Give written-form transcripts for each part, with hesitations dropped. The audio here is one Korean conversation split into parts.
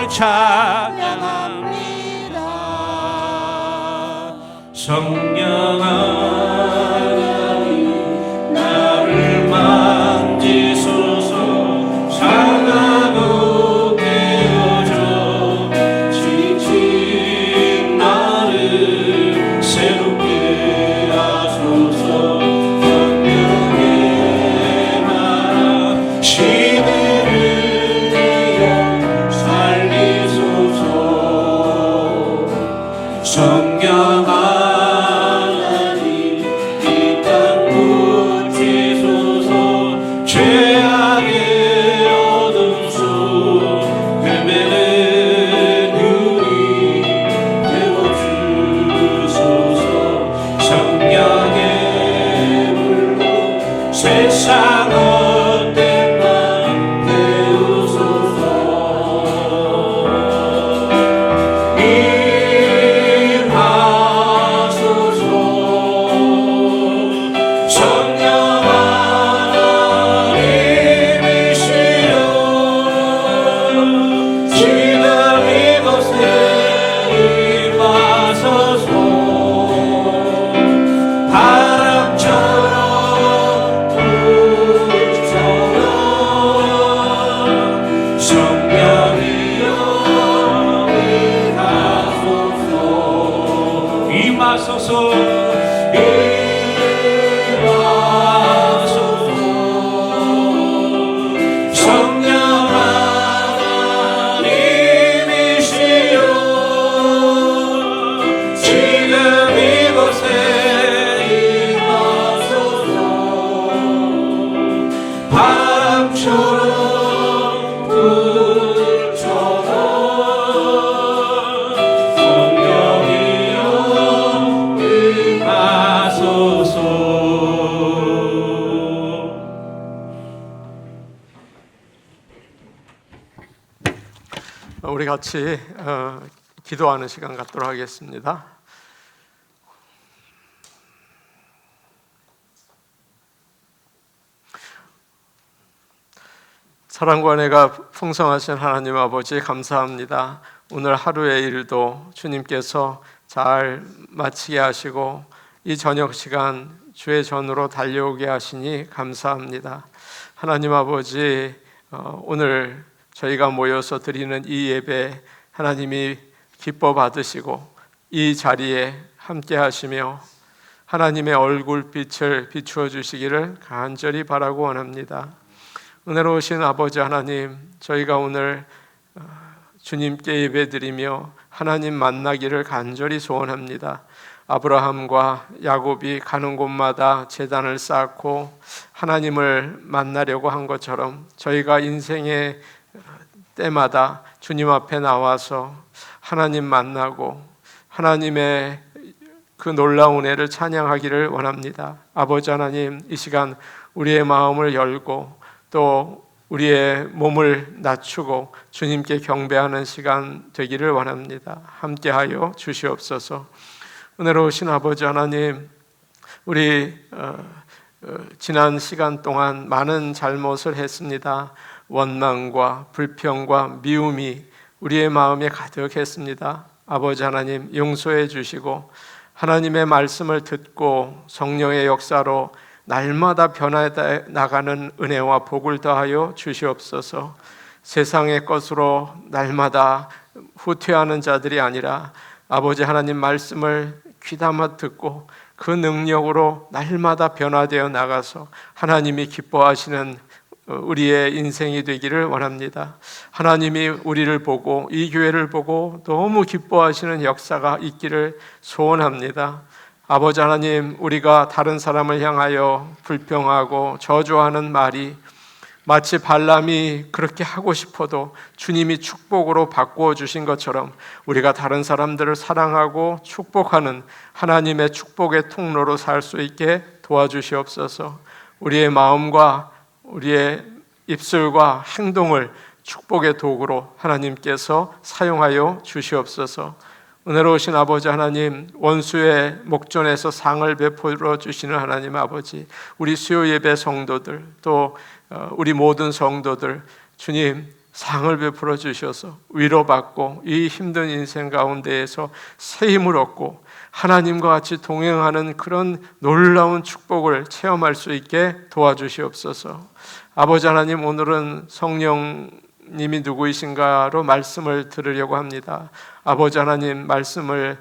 찬양합니다. 성령 하나님 나를 만지소서. 상하고 깨어져 지친 나를 새롭게 하소서. 성령의 나라 시대를 내어 살리소서. 성령 하나님 이 땅 붙이소서. 죄악의 어둠 속 헤매는 우리 태워주소서. 성령의 불로 세상 헛된 맘 태우소서. 일하소서. 성령 하나님이시여 지금 이곳에 임하소서. 바람처럼 불처럼 성령이여 임하소서. 임하소서. 성령 하나님이시여 지금 이곳에 임하소서. 바람처럼 불처럼 성령이여 임하소서. 우리 같이 기도하는 시간 갖도록 하겠습니다. 사랑과 은혜가 풍성하신 하나님 아버지 감사합니다. 오늘 하루의 일도 주님께서 잘 마치게 하시고 이 저녁 시간 주의 전으로 달려오게 하시니 감사합니다. 하나님 아버지, 오늘 저희가 모여서 드리는 이 예배 하나님이 기뻐 받으시고 이 자리에 함께 하시며 하나님의 얼굴빛을 비추어 주시기를 간절히 바라고 원합니다. 은혜로우신 아버지 하나님, 저희가 오늘 주님께 예배드리며 하나님 만나기를 간절히 소원합니다. 아브라함과 야곱이 가는 곳마다 제단을 쌓고 하나님을 만나려고 한 것처럼 저희가 인생의 때마다 주님 앞에 나와서 하나님 만나고 하나님의 그 놀라운 은혜를 찬양하기를 원합니다. 아버지 하나님, 이 시간 우리의 마음을 열고 또 우리의 몸을 낮추고 주님께 경배하는 시간 되기를 원합니다. 함께하여 주시옵소서. 은혜로우신 아버지 하나님, 우리 지난 시간 동안 많은 잘못을 했습니다. 원망과 불평과 미움이 우리의 마음에 가득했습니다. 아버지 하나님, 용서해 주시고 하나님의 말씀을 듣고 성령의 역사로 날마다 변화해 나가는 은혜와 복을 더하여 주시옵소서. 세상의 것으로 날마다 후퇴하는 자들이 아니라 아버지 하나님 말씀을 귀담아 듣고 그 능력으로 날마다 변화되어 나가서 하나님이 기뻐하시는 우리의 인생이 되기를 원합니다. 하나님이 우리를 보고 이 교회를 보고 너무 기뻐하시는 역사가 있기를 소원합니다. 아버지 하나님, 우리가 다른 사람을 향하여 불평하고 저주하는 말이 마치 발람이 그렇게 하고 싶어도 주님이 축복으로 바꾸어 주신 것처럼 우리가 다른 사람들을 사랑하고 축복하는 하나님의 축복의 통로로 살 수 있게 도와주시옵소서. 우리의 마음과 우리의 입술과 행동을 축복의 도구로 하나님께서 사용하여 주시옵소서. 은혜로우신 아버지 하나님, 원수의 목전에서 상을 베풀어 주시는 하나님 아버지, 우리 수요 예배 성도들 또 우리 모든 성도들, 주님 상을 베풀어 주셔서 위로받고 이 힘든 인생 가운데에서 새 힘을 얻고 하나님과 같이 동행하는 그런 놀라운 축복을 체험할 수 있게 도와주시옵소서. 아버지 하나님, 오늘은 성령님이 누구이신가로 말씀을 들으려고 합니다. 아버지 하나님, 말씀을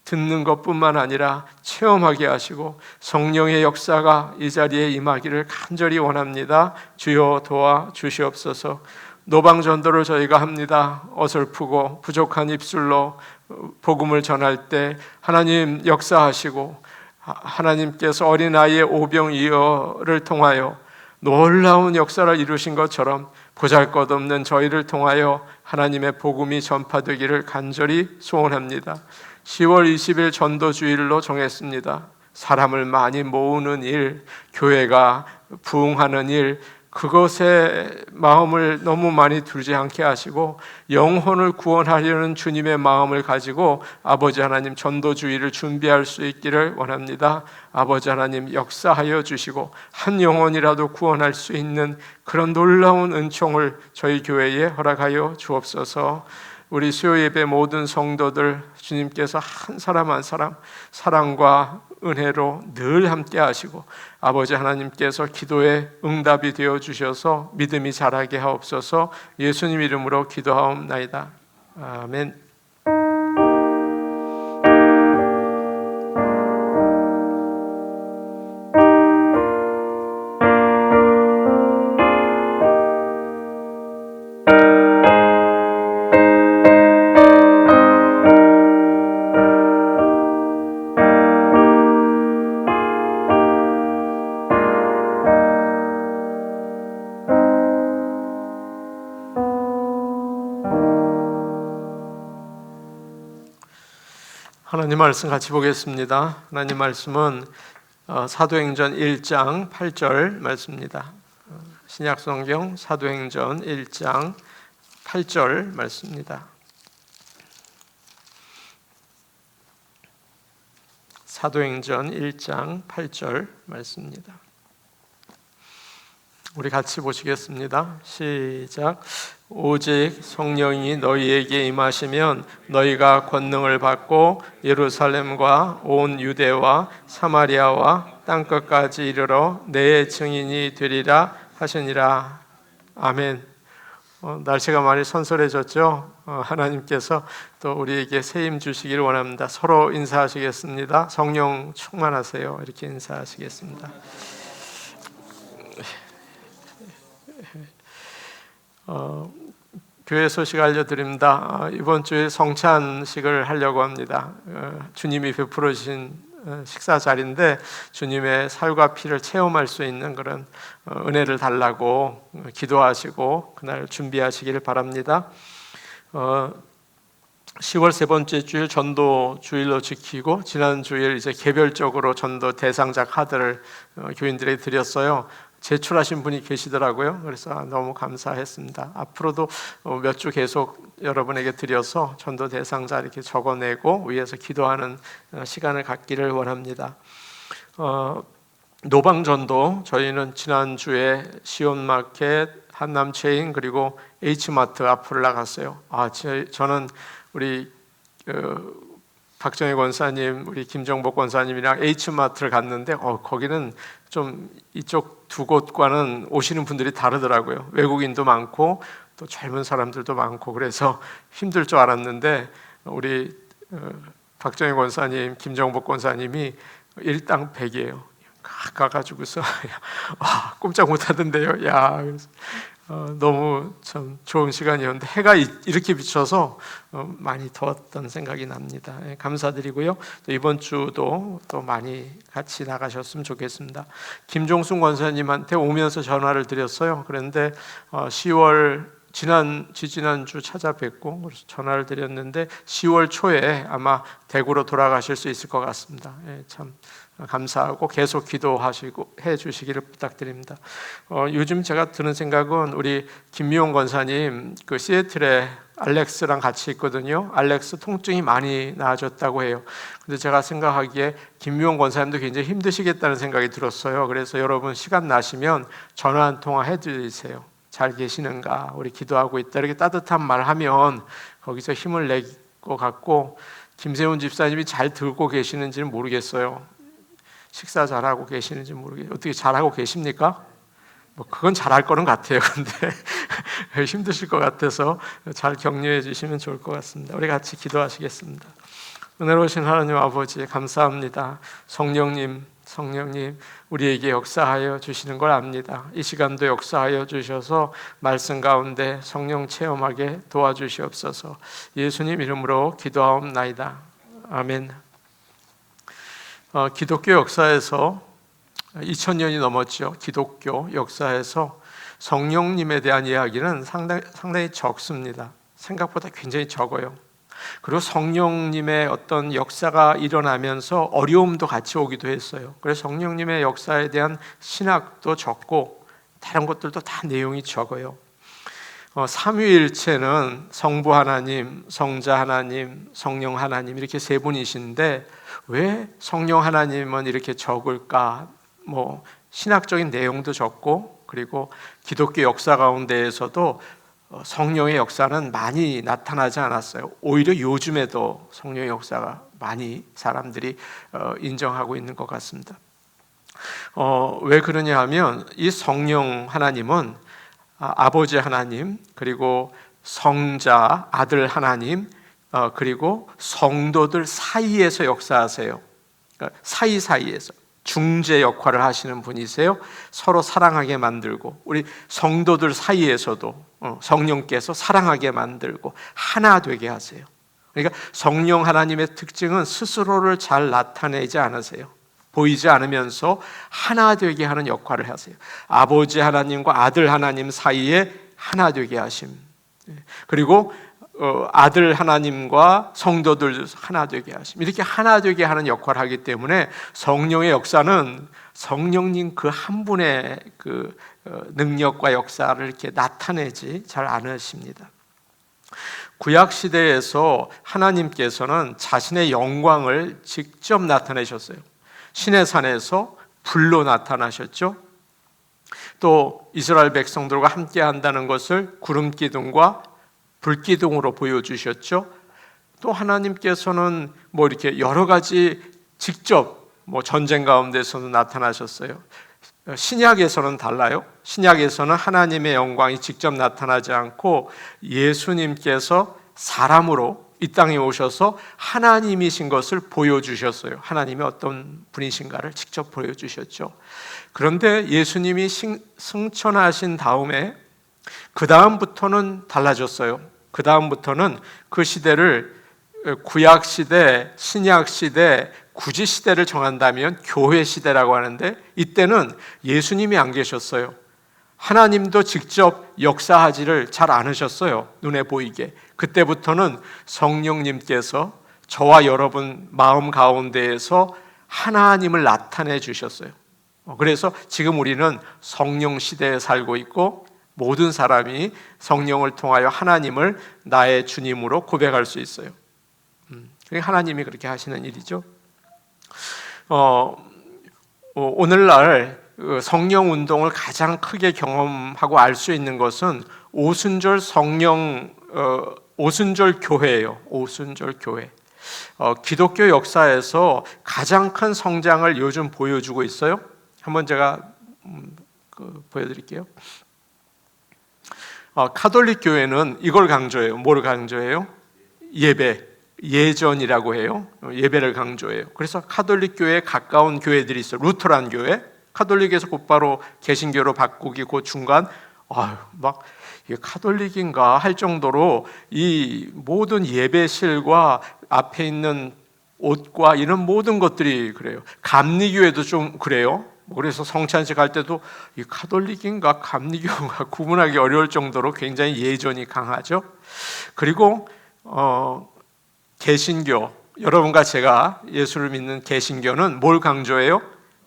듣는 것뿐만 아니라 체험하게 하시고 성령의 역사가 이 자리에 임하기를 간절히 원합니다. 주여 도와주시옵소서. 노방전도를 저희가 합니다. 어설프고 부족한 입술로 복음을 전할 때 하나님 역사하시고 하나님께서 어린아이의 오병이어를 통하여 놀라운 역사를 이루신 것처럼 보잘것없는 저희를 통하여 하나님의 복음이 전파되기를 간절히 소원합니다. 10월 20일 전도주일로 정했습니다. 사람을 많이 모으는 일, 교회가 부흥하는 일, 그것에 마음을 너무 많이 두지 않게 하시고 영혼을 구원하려는 주님의 마음을 가지고 아버지 하나님 전도주의를 준비할 수 있기를 원합니다. 아버지 하나님 역사하여 주시고 한 영혼이라도 구원할 수 있는 그런 놀라운 은총을 저희 교회에 허락하여 주옵소서. 우리 수요 예배 모든 성도들 주님께서 한 사람 한 사람 사랑과 은혜로 늘 함께 하시고 아버지 하나님께서 기도에 응답이 되어 주셔서 믿음이 자라게 하옵소서. 예수님 이름으로 기도하옵나이다. 아멘. 하나님 말씀 같이 보겠습니다. 하나님 말씀은 사도행전 1장 8절 말씀입니다. 신약성경 사도행전 1장 8절 말씀입니다. 사도행전 1장 8절 말씀입니다. 우리 같이 보시겠습니다. 시작. 오직 성령이 너희에게 임하시면 너희가 권능을 받고 예루살렘과 온 유대와 사마리아와 땅끝까지 이르러 내 증인이 되리라 하시니라. 아멘. 날씨가 많이 선선해졌죠. 하나님께서 또 우리에게 새 힘 주시기를 원합니다. 서로 인사하시겠습니다. 성령 충만하세요. 이렇게 인사하시겠습니다. 교회 소식 알려드립니다. 이번 주에 성찬식을 하려고 합니다. 주님이 베풀어 주신 식사 자리인데 주님의 살과 피를 체험할 수 있는 그런 은혜를 달라고 기도하시고 그날 준비하시기를 바랍니다. 10월 세 번째 주일 전도 주일로 지키고 지난 주일 이제 개별적으로 전도 대상자 카드를 교인들에게 드렸어요. 제출하신 분이 계시더라고요. 그래서 너무 감사했습니다. 앞으로도 몇 주 계속 여러분에게 드려서 전도 대상자 이렇게 적어내고 위에서 기도하는 시간을 갖기를 원합니다. 노방전도 저희는 지난주에 시온마켓, 한남체인 그리고 H마트 앞으로 나갔어요. 저는 우리 박정희 권사님, 우리 김정복 권사님이랑 H마트를 갔는데 거기는 좀 이쪽 두 곳과는 오시는 분들이 다르더라고요. 외국인도 많고 또 젊은 사람들도 많고 그래서 힘들 줄 알았는데 우리 박정희 권사님, 김정복 권사님이 일당 100이에요. 가가지고서 꼼짝 못하던데요. 너무 참 좋은 시간이었는데 해가 이렇게 비쳐서 많이 더웠던 생각이 납니다. 감사드리고요. 또 이번 주도 또 많이 같이 나가셨으면 좋겠습니다. 김종순 권사님한테 오면서 전화를 드렸어요. 그런데 10월 지난주 찾아뵙고 그래서 전화를 드렸는데 10월 초에 아마 대구로 돌아가실 수 있을 것 같습니다. 참 감사하고 계속 기도하시고 해주시기를 부탁드립니다. 요즘 제가 드는 생각은 우리 김미용 권사님 그 시애틀에 알렉스랑 같이 있거든요. 알렉스 통증이 많이 나아졌다고 해요. 근데 제가 생각하기에 김미용 권사님도 굉장히 힘드시겠다는 생각이 들었어요. 그래서 여러분 시간 나시면 전화 한 통화 해드리세요. 잘 계시는가? 우리 기도하고 있다. 이렇게 따뜻한 말하면 거기서 힘을 낼 것 같고, 김세훈 집사님이 잘 들고 계시는지는 모르겠어요. 식사 잘하고 계시는지 모르겠어요. 어떻게 잘하고 계십니까? 뭐 그건 잘할 거는 같아요. 근데 힘드실 것 같아서 잘 격려해 주시면 좋을 것 같습니다. 우리 같이 기도하시겠습니다. 은혜로우신 하나님 아버지 감사합니다. 성령님 우리에게 역사하여 주시는 걸 압니다. 이 시간도 역사하여 주셔서 말씀 가운데 성령 체험하게 도와주시옵소서. 예수님 이름으로 기도하옵나이다. 아멘. 기독교 역사에서 2000년이 넘었죠. 기독교 역사에서 성령님에 대한 이야기는 상당히 적습니다. 생각보다 굉장히 적어요. 그리고 성령님의 어떤 역사가 일어나면서 어려움도 같이 오기도 했어요. 그래서 성령님의 역사에 대한 신학도 적고 다른 것들도 다 내용이 적어요. 삼위일체는 성부 하나님, 성자 하나님, 성령 하나님 이렇게 세 분이신데 왜 성령 하나님은 이렇게 적을까? 뭐 신학적인 내용도 적고, 그리고 기독교 역사 가운데에서도 성령의 역사는 많이 나타나지 않았어요. 오히려 요즘에도 성령의 역사가 많이 사람들이 인정하고 있는 것 같습니다. 왜 그러냐 하면 이 성령 하나님은 아버지 하나님, 그리고 성자 아들 하나님, 그리고 성도들 사이에서 역사하세요. 그러니까 사이에서 중재 역할을 하시는 분이세요. 서로 사랑하게 만들고, 우리 성도들 사이에서도 성령께서 사랑하게 만들고 하나 되게 하세요. 그러니까 성령 하나님의 특징은 스스로를 잘 나타내지 않으세요. 보이지 않으면서 하나 되게 하는 역할을 하세요. 아버지 하나님과 아들 하나님 사이에 하나 되게 하심. 그리고 아들 하나님과 성도들 하나 되게 하심. 이렇게 하나 되게 하는 역할을 하기 때문에 성령의 역사는 성령님 그 한 분의 그 능력과 역사를 이렇게 나타내지 잘 않으십니다. 구약 시대에서 하나님께서는 자신의 영광을 직접 나타내셨어요. 신의 산에서 불로 나타나셨죠. 또 이스라엘 백성들과 함께 한다는 것을 구름 기둥과 불기둥으로 보여주셨죠. 또 하나님께서는 뭐 이렇게 여러 가지 직접 뭐 전쟁 가운데서도 나타나셨어요. 신약에서는 달라요. 신약에서는 하나님의 영광이 직접 나타나지 않고 예수님께서 사람으로 이 땅에 오셔서 하나님이신 것을 보여주셨어요. 하나님이 어떤 분이신가를 직접 보여주셨죠. 그런데 예수님이 승천하신 다음에 그 다음부터는 달라졌어요. 그 다음부터는 그 시대를 구약 시대, 신약 시대, 구지 시대를 정한다면 교회 시대라고 하는데, 이때는 예수님이 안 계셨어요. 하나님도 직접 역사하지를 잘 않으셨어요. 눈에 보이게. 그때부터는 성령님께서 저와 여러분 마음 가운데에서 하나님을 나타내 주셨어요. 그래서 지금 우리는 성령 시대에 살고 있고, 모든 사람이 성령을 통하여 하나님을 나의 주님으로 고백할 수 있어요. 하나님이 그렇게 하시는 일이죠. 오늘날 성령 운동을 가장 크게 경험하고 알 수 있는 것은 오순절 오순절 교회예요. 오순절 교회. 기독교 역사에서 가장 큰 성장을 요즘 보여주고 있어요. 한번 제가 보여드릴게요. 카톨릭 교회는 이걸 강조해요. 뭐를 강조해요? 예전이라고 해요. 예배를 강조해요. 그래서 카톨릭 교회에 가까운 교회들이 있어요. 루터란 교회, 카톨릭에서 곧바로 개신교로 바꾸기 그 중간, 막 이게 카톨릭인가 할 정도로 이 모든 예배실과 앞에 있는 옷과 이런 모든 것들이 그래요. 감리교회도 좀 그래요. 그래서 성찬식 할 때도 이 카톨릭인가 감리교인가 구분하기 어려울 정도로 굉장히 예전이 강하죠. 그리고 개신교, 여러분과 제가 예수를 믿는 개신교는 뭘 강조해요?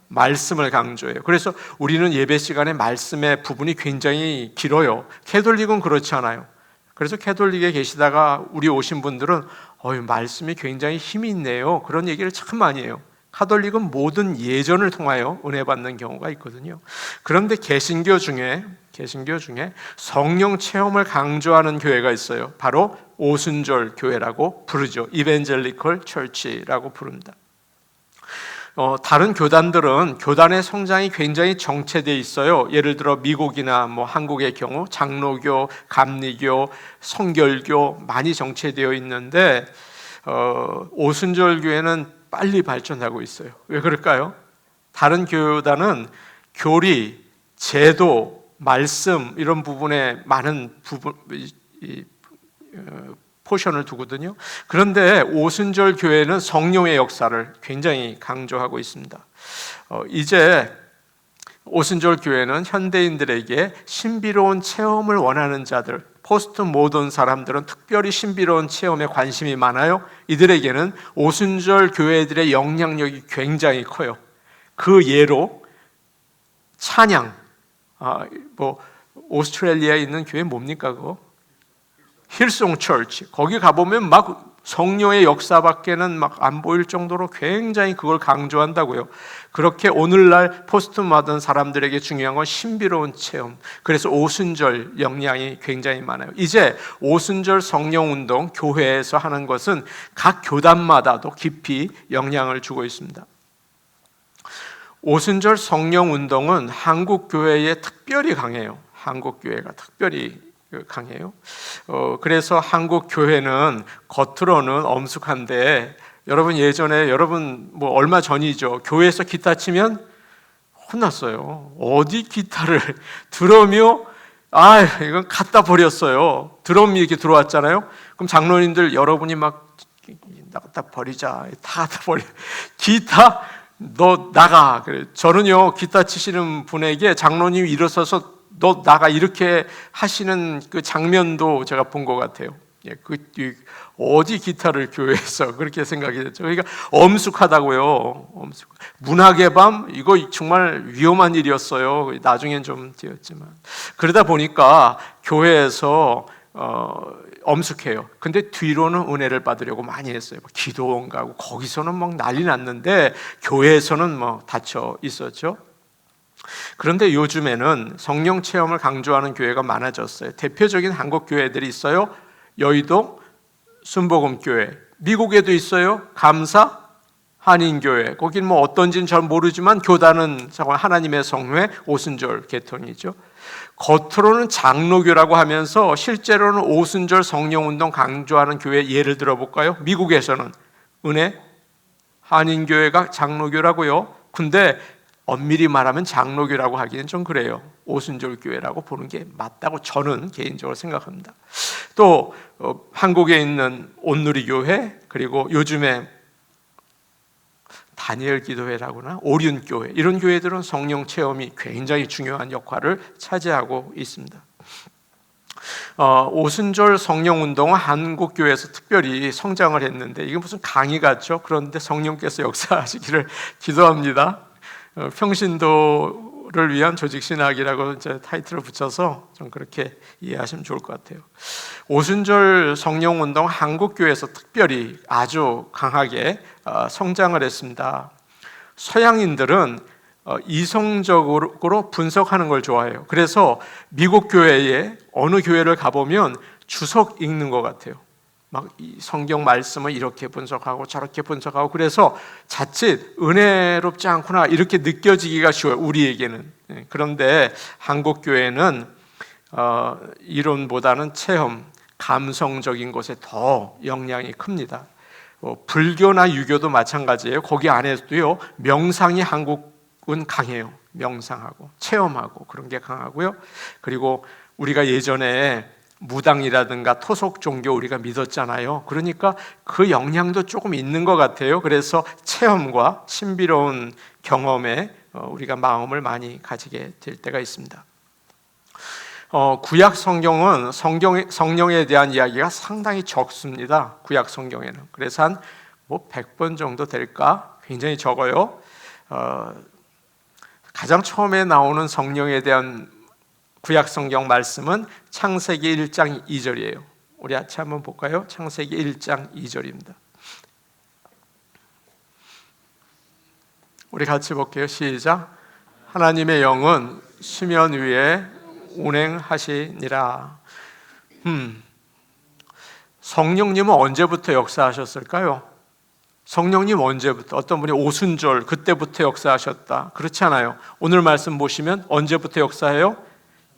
말씀을 강조해요. 그래서 우리는 예배 시간에 말씀의 부분이 굉장히 길어요. 캐톨릭은 그렇지 않아요. 그래서 캐톨릭에 계시다가 우리 오신 분들은 말씀이 굉장히 힘이 있네요. 그런 얘기를 참 많이 해요. 가톨릭은 모든 예전을 통하여 은혜 받는 경우가 있거든요. 그런데 개신교 중에 성령 체험을 강조하는 교회가 있어요. 바로 오순절 교회라고 부르죠. 이벤젤리컬 처치라고 부릅니다. 다른 교단들은 교단의 성장이 굉장히 정체되어 있어요. 예를 들어 미국이나 한국의 경우 장로교, 감리교, 성결교 많이 정체되어 있는데 오순절 교회는 빨리 발전하고 있어요. 왜 그럴까요? 다른 교단은 교리, 제도, 말씀 이런 부분에 많은 포션을 두거든요. 그런데 오순절 교회는 성령의 역사를 굉장히 강조하고 있습니다. 이제 오순절 교회는 현대인들에게 신비로운 체험을 원하는 자들, 포스트 모던 사람들은 특별히 신비로운 체험에 관심이 많아요. 이들에게는 오순절 교회들의 영향력이 굉장히 커요. 그 예로 찬양, 오스트레일리아에 있는 교회 뭡니까 그거? 힐송 처치. 거기 가보면 막 성령의 역사밖에는 막 안 보일 정도로 굉장히 그걸 강조한다고요. 그렇게 오늘날 포스트 모던 사람들에게 중요한 건 신비로운 체험. 그래서 오순절 영향이 굉장히 많아요. 이제 오순절 성령 운동 교회에서 하는 것은 각 교단마다도 깊이 영향을 주고 있습니다. 오순절 성령 운동은 한국 교회에 특별히 강해요. 한국 교회가 특별히 강해요. 그래서 한국 교회는 겉으로는 엄숙한데 여러분 예전에 얼마 전이죠. 교회에서 기타 치면 혼났어요. 어디 기타를 드럼이요? 이건 갖다 버렸어요. 드럼이 이렇게 들어왔잖아요. 그럼 장로님들 여러분이 막 갖다 버리자. 다 갖다 버려. 기타 너 나가. 그래. 저는요 기타 치시는 분에게 장로님이 일어서서 너 나가 이렇게 하시는 그 장면도 제가 본 것 같아요. 어디 기타를 교회에서 그렇게 생각이 됐죠. 그러니까 엄숙하다고요. 문학의 밤 이거 정말 위험한 일이었어요. 나중엔 좀 되었지만 그러다 보니까 교회에서 엄숙해요. 근데 뒤로는 은혜를 받으려고 많이 했어요. 기도원 가고 거기서는 막 난리 났는데 교회에서는 닫혀 있었죠. 그런데 요즘에는 성령 체험을 강조하는 교회가 많아졌어요. 대표적인 한국 교회들이 있어요. 여의도 순복음교회, 미국에도 있어요. 감사 한인교회. 거긴 어떤지는 잘 모르지만 교단은 하나님의 성회 오순절 계통이죠. 겉으로는 장로교라고 하면서 실제로는 오순절 성령운동 강조하는 교회 예를 들어볼까요? 미국에서는 은혜 한인교회가 장로교라고요. 근데 엄밀히 말하면 장로교라고 하기는 좀 그래요. 오순절 교회라고 보는 게 맞다고 저는 개인적으로 생각합니다. 또 한국에 있는 온누리교회, 그리고 요즘에 다니엘 기도회라거나 오륜교회, 이런 교회들은 성령 체험이 굉장히 중요한 역할을 차지하고 있습니다. 오순절 성령 운동은 한국 교회에서 특별히 성장을 했는데 이게 무슨 강의 같죠? 그런데 성령께서 역사하시기를 기도합니다. 평신도를 위한 조직신학이라고 이제 타이틀을 붙여서 좀 그렇게 이해하시면 좋을 것 같아요. 오순절 성령운동 한국교회에서 특별히 아주 강하게 성장을 했습니다. 서양인들은 이성적으로 분석하는 걸 좋아해요. 그래서 미국 교회에 어느 교회를 가보면 주석 읽는 것 같아요. 막 이 성경 말씀을 이렇게 분석하고 저렇게 분석하고, 그래서 자칫 은혜롭지 않구나 이렇게 느껴지기가 쉬워요, 우리에게는. 그런데 한국 교회는 이론보다는 체험, 감성적인 것에 더 영향이 큽니다. 불교나 유교도 마찬가지예요. 거기 안에서도요 명상이 한국은 강해요. 명상하고 체험하고 그런 게 강하고요. 그리고 우리가 예전에 무당이라든가 토속 종교 우리가 믿었잖아요. 그러니까 그 영향도 조금 있는 것 같아요. 그래서 체험과 신비로운 경험에 우리가 마음을 많이 가지게 될 때가 있습니다. 구약 성경은 성령에 대한 이야기가 상당히 적습니다. 구약 성경에는. 그래서 한 100번 정도 될까? 굉장히 적어요. 가장 처음에 나오는 성령에 대한 구약 성경 말씀은 창세기 1장 2절이에요. 우리 같이 한번 볼까요? 창세기 1장 2절입니다. 우리 같이 볼게요. 시작. 하나님의 영은 수면 위에 운행하시니라. 성령님은 언제부터 역사하셨을까요? 성령님 언제부터? 어떤 분이 오순절 그때부터 역사하셨다. 그렇지 않아요. 오늘 말씀 보시면 언제부터 역사해요?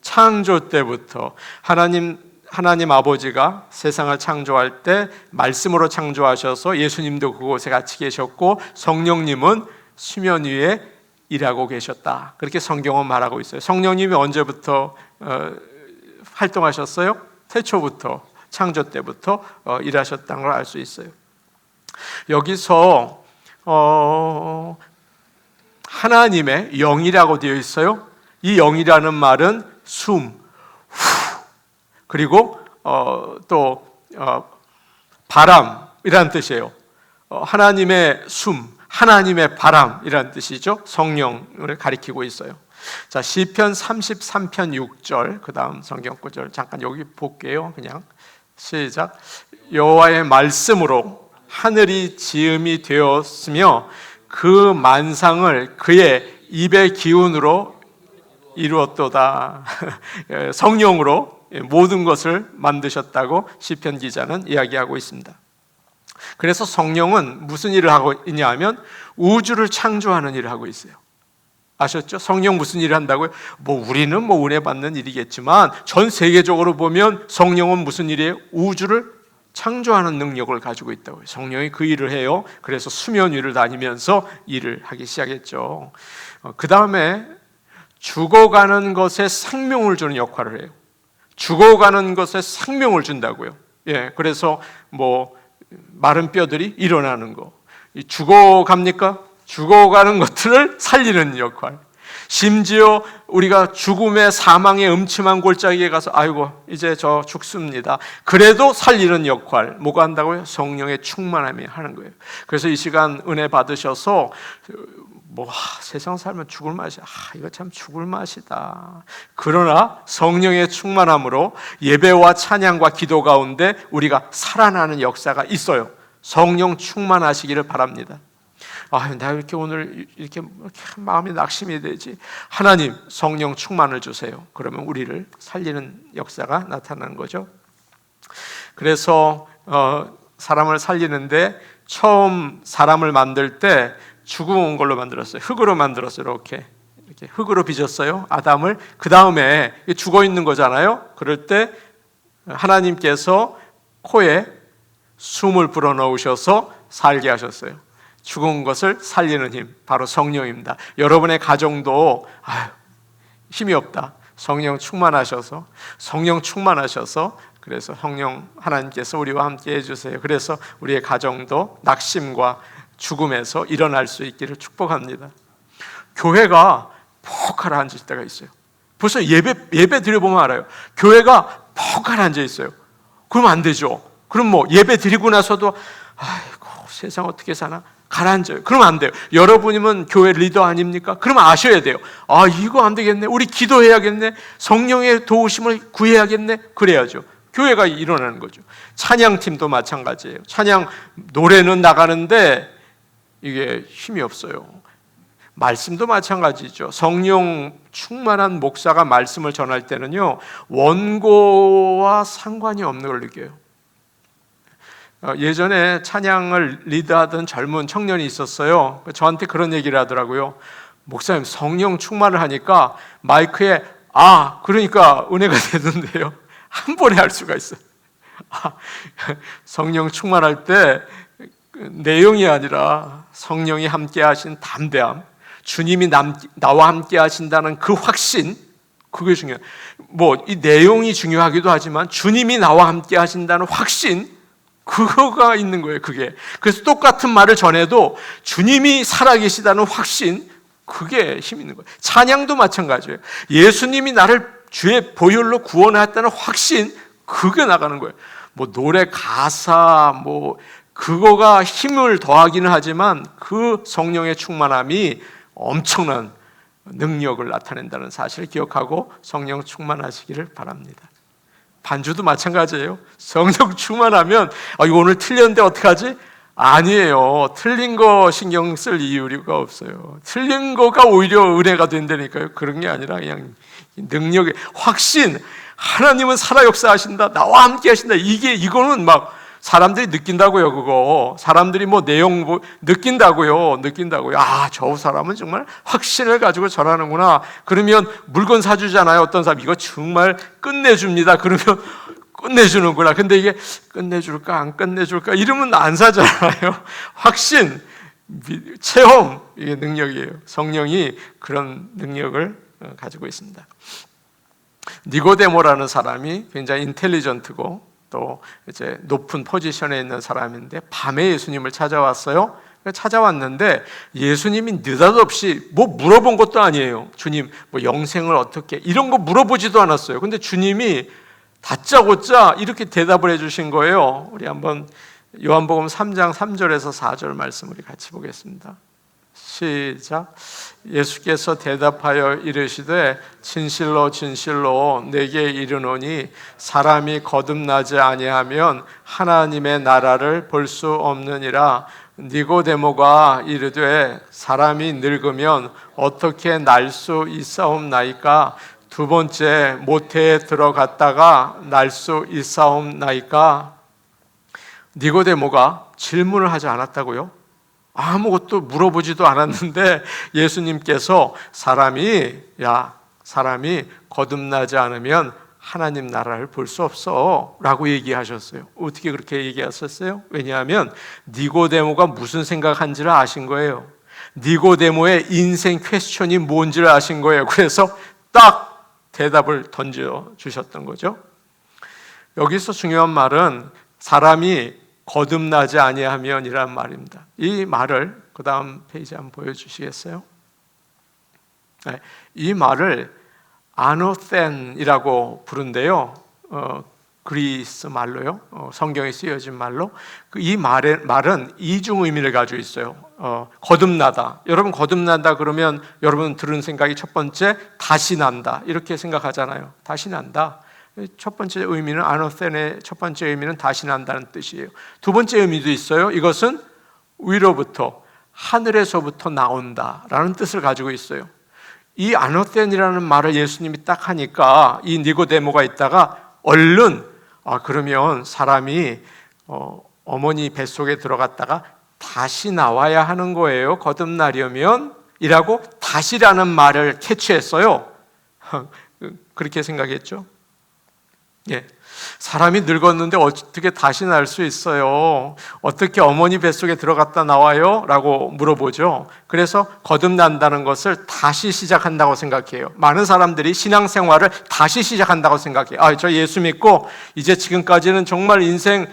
창조 때부터. 하나님 아버지가 세상을 창조할 때 말씀으로 창조하셔서 예수님도 그곳에 같이 계셨고 성령님은 수면 위에 일하고 계셨다. 그렇게 성경은 말하고 있어요. 성령님이 언제부터 활동하셨어요? 태초부터, 창조 때부터 일하셨다는 걸 알 수 있어요. 여기서 하나님의 영이라고 되어 있어요. 이 영이라는 말은 숨, 후, 그리고 또 바람이라는 뜻이에요. 하나님의 숨, 하나님의 바람이라는 뜻이죠. 성령을 가리키고 있어요. 자, 시편 33편 6절, 그 다음 성경 구절 잠깐 여기 볼게요. 그냥 시작. 여호와의 말씀으로 하늘이 지음이 되었으며 그 만상을 그의 입의 기운으로 이루었도다. 성령으로 모든 것을 만드셨다고 시편 기자는 이야기하고 있습니다. 그래서 성령은 무슨 일을 하고 있냐 하면 우주를 창조하는 일을 하고 있어요. 아셨죠? 성령 무슨 일을 한다고요? 우리는 은혜 받는 일이겠지만 전 세계적으로 보면 성령은 무슨 일이에요? 우주를 창조하는 능력을 가지고 있다고요. 성령이 그 일을 해요. 그래서 수면 위를 다니면서 일을 하기 시작했죠. 그 다음에 죽어가는 것에 생명을 주는 역할을 해요. 죽어가는 것에 생명을 준다고요. 그래서 마른 뼈들이 일어나는 거. 죽어갑니까? 죽어가는 것들을 살리는 역할. 심지어 우리가 죽음의 사망의 음침한 골짜기에 가서 아이고 이제 저 죽습니다. 그래도 살리는 역할 뭐가 한다고요? 성령의 충만함이 하는 거예요. 그래서 이 시간 은혜 받으셔서 세상 살면 죽을 맛이야. 이거 참 죽을 맛이다. 그러나 성령의 충만함으로 예배와 찬양과 기도 가운데 우리가 살아나는 역사가 있어요. 성령 충만하시기를 바랍니다. 나 이렇게 오늘 이렇게 마음이 낙심이 되지. 하나님 성령 충만을 주세요. 그러면 우리를 살리는 역사가 나타나는 거죠. 그래서 사람을 살리는데 처음 사람을 만들 때 죽은 걸로 만들었어요. 흙으로 만들었어요. 이렇게 흙으로 빚었어요. 아담을. 그 다음에 죽어 있는 거잖아요. 그럴 때 하나님께서 코에 숨을 불어넣으셔서 살게 하셨어요. 죽은 것을 살리는 힘, 바로 성령입니다. 여러분의 가정도 힘이 없다. 성령 충만하셔서 그래서 성령 하나님께서 우리와 함께 해주세요. 그래서 우리의 가정도 낙심과 죽음에서 일어날 수 있기를 축복합니다. 교회가 퍽 가라앉을 때가 있어요. 벌써 예배 드려보면 알아요. 교회가 퍽 가라앉아 있어요. 그러면 안 되죠. 그럼 예배 드리고 나서도 아이고 세상 어떻게 사나 가라앉아요. 그러면 안 돼요. 여러분이면 교회 리더 아닙니까? 그러면 아셔야 돼요. 이거 안 되겠네. 우리 기도해야겠네. 성령의 도우심을 구해야겠네. 그래야죠. 교회가 일어나는 거죠. 찬양팀도 마찬가지예요. 찬양 노래는 나가는데 이게 힘이 없어요. 말씀도 마찬가지죠. 성령 충만한 목사가 말씀을 전할 때는요, 원고와 상관이 없는 걸 느껴요. 예전에 찬양을 리드하던 젊은 청년이 있었어요. 저한테 그런 얘기를 하더라고요. 목사님, 성령 충만을 하니까 마이크에 그러니까 은혜가 되던데요. 한 번에 할 수가 있어요. 성령 충만할 때 내용이 아니라 성령이 함께 하신 담대함, 주님이 나와 함께 하신다는 그 확신, 그게 중요해요. 이 내용이 중요하기도 하지만 주님이 나와 함께 하신다는 확신, 그거가 있는 거예요. 그게. 그래서 똑같은 말을 전해도 주님이 살아계시다는 확신, 그게 힘 있는 거예요. 찬양도 마찬가지예요. 예수님이 나를 주의 보혈로 구원하였다는 확신, 그게 나가는 거예요. 노래 가사 그거가 힘을 더하기는 하지만 그 성령의 충만함이 엄청난 능력을 나타낸다는 사실을 기억하고 성령 충만하시기를 바랍니다. 반주도 마찬가지예요. 성령 충만하면 이거 오늘 틀렸는데 어떡하지? 아니에요. 틀린 거 신경 쓸 이유가 없어요. 틀린 거가 오히려 은혜가 된다니까요. 그런 게 아니라 그냥 능력의 확신. 하나님은 살아 역사하신다. 나와 함께 하신다. 이거는 막 사람들이 느낀다고요. 그거 사람들이 뭐 내용 느낀다고요. 아, 저 사람은 정말 확신을 가지고 전하는구나. 그러면 물건 사주잖아요. 어떤 사람 이거 정말 끝내줍니다. 그러면 끝내주는구나. 근데 이게 끝내줄까 안 끝내줄까 이러면 안 사잖아요. 확신, 체험, 이게 능력이에요. 성령이 그런 능력을 가지고 있습니다. 니고데모라는 사람이 굉장히 인텔리전트고 또 이제 높은 포지션에 있는 사람인데 밤에 예수님을 찾아왔어요. 찾아왔는데 예수님이 느닷없이 뭐 물어본 것도 아니에요. 주님, 뭐 영생을 어떻게 이런 거 물어보지도 않았어요. 근데 주님이 다짜고짜 이렇게 대답을 해주신 거예요. 우리 한번 요한복음 3장 3절에서 4절 말씀 우리 같이 보겠습니다. 시작. 예수께서 대답하여 이르시되 진실로 진실로 내게 이르노니 사람이 거듭나지 아니하면 하나님의 나라를 볼 수 없느니라. 니고데모가 이르되 사람이 늙으면 어떻게 날 수 있사옵나이까? 두 번째 모태에 들어갔다가 날 수 있사옵나이까? 니고데모가 질문을 하지 않았다고요? 아무것도 물어보지도 않았는데 예수님께서 사람이 거듭나지 않으면 하나님 나라를 볼 수 없어 라고 얘기하셨어요. 어떻게 그렇게 얘기하셨어요? 왜냐하면 니고데모가 무슨 생각한지를 아신 거예요. 니고데모의 인생 퀘스천이 뭔지를 아신 거예요. 그래서 딱 대답을 던져주셨던 거죠. 여기서 중요한 말은 사람이 거듭나지 아니하면이란 말입니다. 이 말을 그 다음 페이지 한번 보여주시겠어요? 이 말을 아노센이라고 부른데요. 그리스 말로요. 성경에 쓰여진 말로. 이 말은 이중 의미를 가지고 있어요. 거듭나다. 여러분 거듭난다 그러면 여러분 들은 생각이 첫 번째 다시 난다 이렇게 생각하잖아요. 다시 난다. 첫 번째 의미는 아노센의 첫 번째 의미는 다시 난다는 뜻이에요. 두 번째 의미도 있어요. 이것은 위로부터 하늘에서부터 나온다라는 뜻을 가지고 있어요. 이 아노센이라는 말을 예수님이 딱 하니까 이 니고데모가 있다가 얼른 그러면 사람이 어머니 뱃속에 들어갔다가 다시 나와야 하는 거예요. 거듭나려면 이라고 다시라는 말을 캐치했어요. 그렇게 생각했죠. 예, 사람이 늙었는데 어떻게 다시 날 수 있어요? 어떻게 어머니 뱃속에 들어갔다 나와요? 라고 물어보죠. 그래서 거듭난다는 것을 다시 시작한다고 생각해요. 많은 사람들이 신앙생활을 다시 시작한다고 생각해요. 저 예수 믿고 이제 지금까지는 정말 인생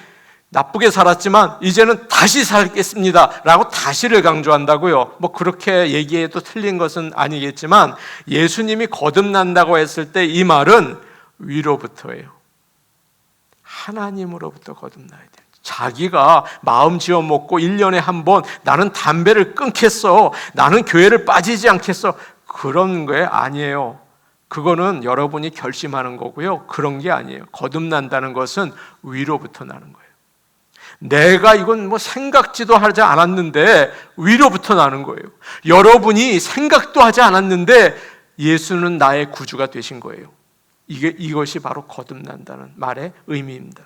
나쁘게 살았지만 이제는 다시 살겠습니다 라고 다시를 강조한다고요. 뭐 그렇게 얘기해도 틀린 것은 아니겠지만 예수님이 거듭난다고 했을 때 이 말은 위로부터예요. 하나님으로부터 거듭나야 돼요. 자기가 마음 지어 먹고 1년에 한 번 나는 담배를 끊겠어, 나는 교회를 빠지지 않겠어, 그런 게 아니에요. 그거는 여러분이 결심하는 거고요. 그런 게 아니에요. 거듭난다는 것은 위로부터 나는 거예요. 내가 이건 뭐 생각지도 하지 않았는데 위로부터 나는 거예요. 여러분이 생각도 하지 않았는데 예수는 나의 구주가 되신 거예요. 이것이 바로 거듭난다는 말의 의미입니다.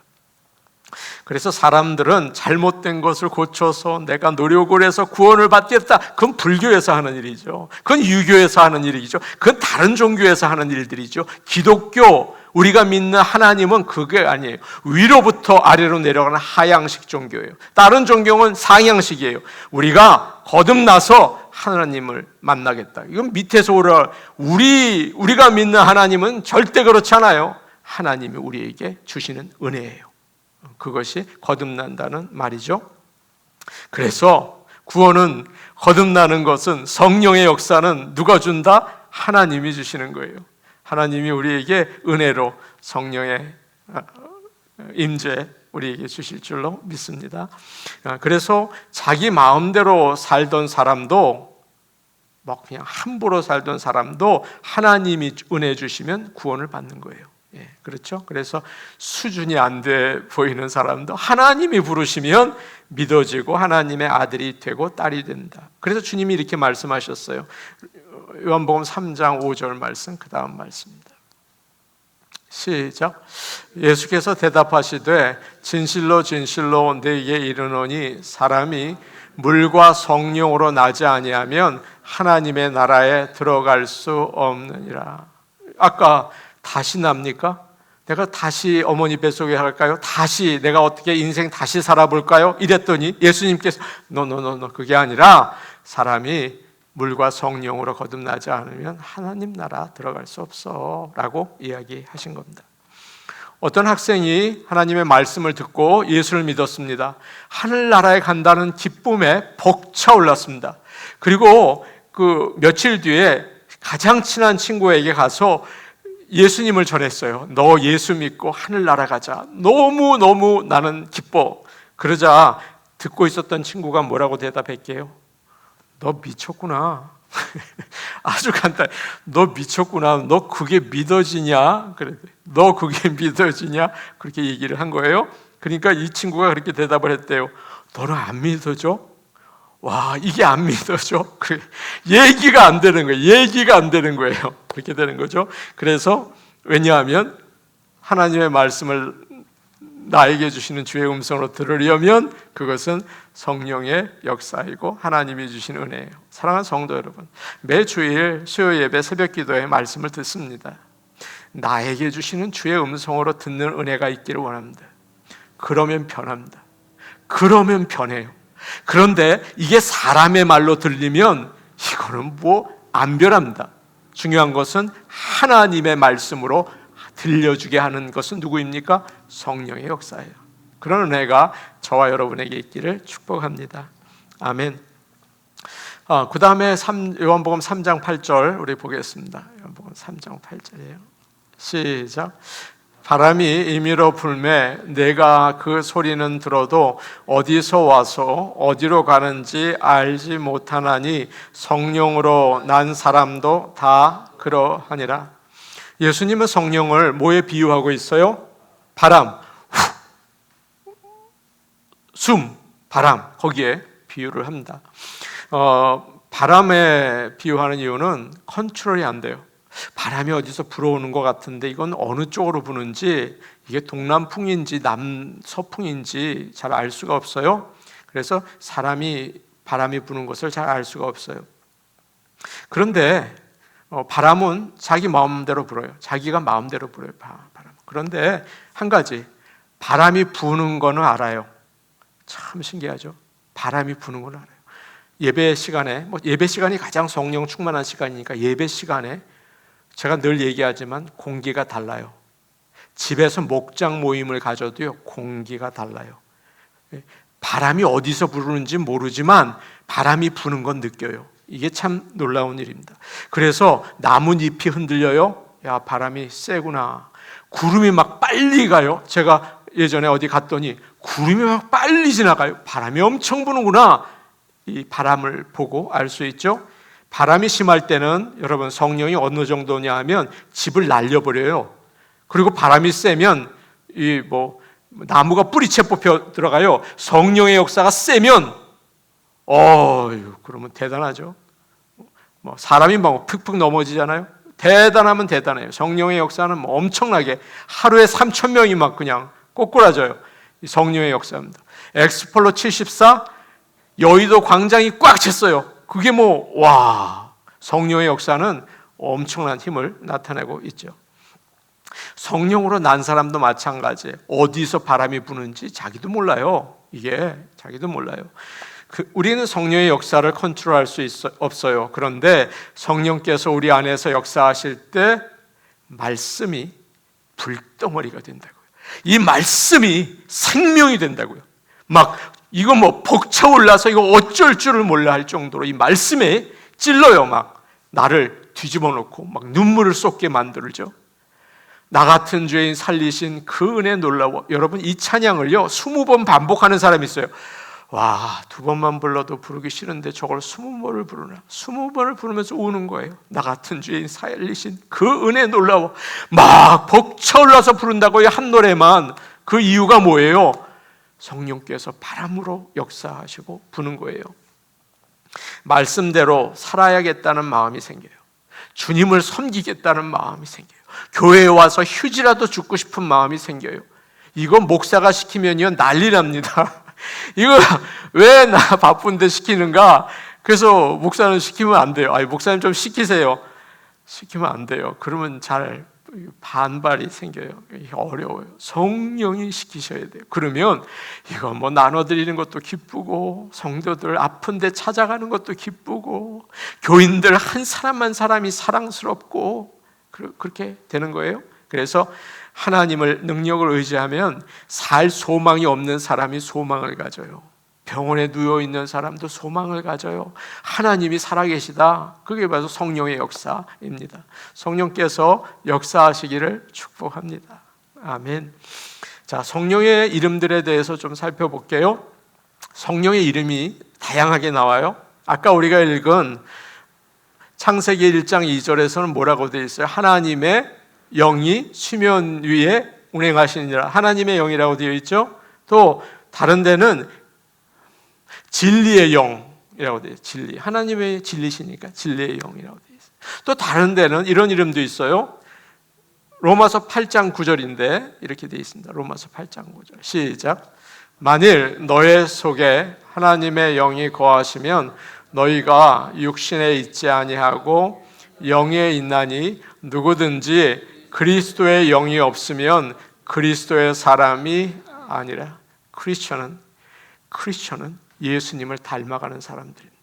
그래서 사람들은 잘못된 것을 고쳐서 내가 노력을 해서 구원을 받겠다. 그건 불교에서 하는 일이죠. 그건 유교에서 하는 일이죠. 그건 다른 종교에서 하는 일들이죠. 기독교, 우리가 믿는 하나님은 그게 아니에요. 위로부터 아래로 내려가는 하향식 종교예요. 다른 종교는 상향식이에요. 우리가 거듭나서 하나님을 만나겠다. 이건 밑에서 오라. 우리가 믿는 하나님은 절대 그렇지 않아요. 하나님이 우리에게 주시는 은혜예요. 그것이 거듭난다는 말이죠. 그래서 구원은, 거듭나는 것은, 성령의 역사는 누가 준다? 하나님이 주시는 거예요. 하나님이 우리에게 은혜로 성령의 임재 우리에게 주실 줄로 믿습니다. 그래서 자기 마음대로 살던 사람도, 막 그냥 함부로 살던 사람도 하나님이 은혜 주시면 구원을 받는 거예요. 그렇죠? 그래서 수준이 안 돼 보이는 사람도 하나님이 부르시면 믿어지고 하나님의 아들이 되고 딸이 된다. 그래서 주님이 이렇게 말씀하셨어요. 요한복음 3장 5절 말씀, 그 다음 말씀입니다. 시작. 예수께서 대답하시되 진실로 진실로 너희에게 이르노니 사람이 물과 성령으로 나지 아니하면 하나님의 나라에 들어갈 수 없느니라. 아까 다시 납니까? 내가 다시 어머니 뱃속에 갈까요? 다시 내가 어떻게 인생 다시 살아볼까요? 이랬더니 예수님께서 노 그게 아니라 사람이 물과 성령으로 거듭나지 않으면 하나님 나라 들어갈 수 없어 라고 이야기하신 겁니다. 어떤 학생이 하나님의 말씀을 듣고 예수를 믿었습니다. 하늘나라에 간다는 기쁨에 벅차올랐습니다. 그리고 그 며칠 뒤에 가장 친한 친구에게 가서 예수님을 전했어요. 너 예수 믿고 하늘나라 가자. 너무너무 나는 기뻐. 그러자 듣고 있었던 친구가 뭐라고 대답했게요? 너 미쳤구나. 아주 간단해. 너 미쳤구나. 너 그게 믿어지냐? 그래. 너 그게 믿어지냐? 그렇게 얘기를 한 거예요. 그러니까 이 친구가 그렇게 대답을 했대요. 너는 안 믿어져? 와, 이게 안 믿어져? 그래. 얘기가 안 되는 거예요. 얘기가 안 되는 거예요. 그렇게 되는 거죠. 그래서 왜냐하면 하나님의 말씀을 나에게 주시는 주의 음성으로 들으려면 그것은 성령의 역사이고 하나님이 주신 은혜예요. 사랑하는 성도 여러분, 매주일 수요 예배 새벽 기도에 말씀을 듣습니다. 나에게 주시는 주의 음성으로 듣는 은혜가 있기를 원합니다. 그러면 변합니다. 그러면 변해요. 그런데 이게 사람의 말로 들리면 이거는 안 변합니다. 중요한 것은 하나님의 말씀으로 들려주게 하는 것은 누구입니까? 성령의 역사예요. 그런 은혜가 저와 여러분에게 있기를 축복합니다. 아멘. 그 다음에 요한복음 3장 8절 우리 보겠습니다. 요한복음 3장 8절이에요. 시작. 바람이 임의로 불매 내가 그 소리는 들어도 어디서 와서 어디로 가는지 알지 못하나니 성령으로 난 사람도 다 그러하니라. 예수님은 성령을 뭐에 비유하고 있어요? 바람, 숨, 바람, 거기에 비유를 합니다. 바람에 비유하는 이유는 컨트롤이 안 돼요. 바람이 어디서 불어오는 것 같은데 이건 어느 쪽으로 부는지, 이게 동남풍인지 남서풍인지 잘 알 수가 없어요. 그래서 바람이 부는 것을 잘 알 수가 없어요. 그런데 바람은 자기 마음대로 불어요. 자기가 마음대로 불어요. 바람. 그런데 한 가지, 바람이 부는 거는 알아요. 참 신기하죠. 바람이 부는 건 알아요. 예배 시간에, 예배 시간이 가장 성령 충만한 시간이니까 예배 시간에 제가 늘 얘기하지만 공기가 달라요. 집에서 목장 모임을 가져도요, 공기가 달라요. 바람이 어디서 부르는지 모르지만 바람이 부는 건 느껴요. 이게 참 놀라운 일입니다. 그래서 나뭇잎이 흔들려요. 야, 바람이 세구나. 구름이 막 빨리 가요. 제가 예전에 어디 갔더니 구름이 막 빨리 지나가요. 바람이 엄청 부는구나. 이 바람을 보고 알 수 있죠. 바람이 심할 때는 여러분 성령이 어느 정도냐 하면 집을 날려버려요. 그리고 바람이 세면 나무가 뿌리채 뽑혀 들어가요. 성령의 역사가 세면 그러면 대단하죠. 사람이 푹푹 넘어지잖아요. 대단하면 대단해요. 성령의 역사는 엄청나게 하루에 3,000명이 막 그냥 꼬꾸라져요. 성령의 역사입니다. 엑스폴로 74 여의도 광장이 꽉 찼어요. 그게 성령의 역사는 엄청난 힘을 나타내고 있죠. 성령으로 난 사람도 마찬가지예요. 어디서 바람이 부는지 자기도 몰라요. 이게 자기도 몰라요. 우리는 성령의 역사를 컨트롤할 수 없어요. 그런데 성령께서 우리 안에서 역사하실 때 말씀이 불덩어리가 된다고요. 이 말씀이 생명이 된다고요. 이거 벅차올라서 이거 어쩔 줄을 몰라 할 정도로 이 말씀에 찔러요. 나를 뒤집어 놓고 눈물을 쏟게 만들죠. 나 같은 죄인 살리신 그 은혜 놀라워. 여러분, 이 찬양을요 20번 반복하는 사람이 있어요. 와, 2번만 불러도 부르기 싫은데 저걸 20번을 부르나? 20번을 부르면서 우는 거예요. 나 같은 죄인 살리신 그 은혜 놀라워. 막 벅차올라서 부른다고요, 한 노래만. 그 이유가 뭐예요? 성령께서 바람으로 역사하시고 부는 거예요. 말씀대로 살아야겠다는 마음이 생겨요. 주님을 섬기겠다는 마음이 생겨요. 교회에 와서 휴지라도 죽고 싶은 마음이 생겨요. 이거 목사가 시키면요 난리 납니다. 이거 왜 나 바쁜데 시키는가? 그래서 목사는 시키면 안 돼요. 아니, 목사님 좀 시키세요. 시키면 안 돼요. 그러면 잘 반발이 생겨요. 어려워요. 성령이 시키셔야 돼요. 그러면 이거 뭐 나눠드리는 것도 기쁘고, 성도들 아픈데 찾아가는 것도 기쁘고, 교인들 한 사람 한 사람이 사랑스럽고, 그렇게 되는 거예요. 그래서 하나님을 능력을 의지하면 살 소망이 없는 사람이 소망을 가져요. 병원에 누워있는 사람도 소망을 가져요. 하나님이 살아계시다. 그게 바로 성령의 역사입니다. 성령께서 역사하시기를 축복합니다. 아멘. 자, 성령의 이름들에 대해서 좀 살펴볼게요. 성령의 이름이 다양하게 나와요. 아까 우리가 읽은 창세기 1장 2절에서는 뭐라고 되어 있어요? 하나님의 영이 수면 위에 운행하시니라. 하나님의 영이라고 되어 있죠. 또 다른 데는 진리의 영이라고 되어 있어요. 진리. 하나님의 진리시니까 진리의 영이라고 되어 있어요. 또 다른 데는 이런 이름도 있어요. 로마서 8장 9절인데 이렇게 되어 있습니다. 로마서 8장 9절. 시작. 만일 너의 속에 하나님의 영이 거하시면 너희가 육신에 있지 아니하고 영에 있나니 누구든지 그리스도의 영이 없으면 그리스도의 사람이 아니라. 크리스천은 예수님을 닮아가는 사람들입니다.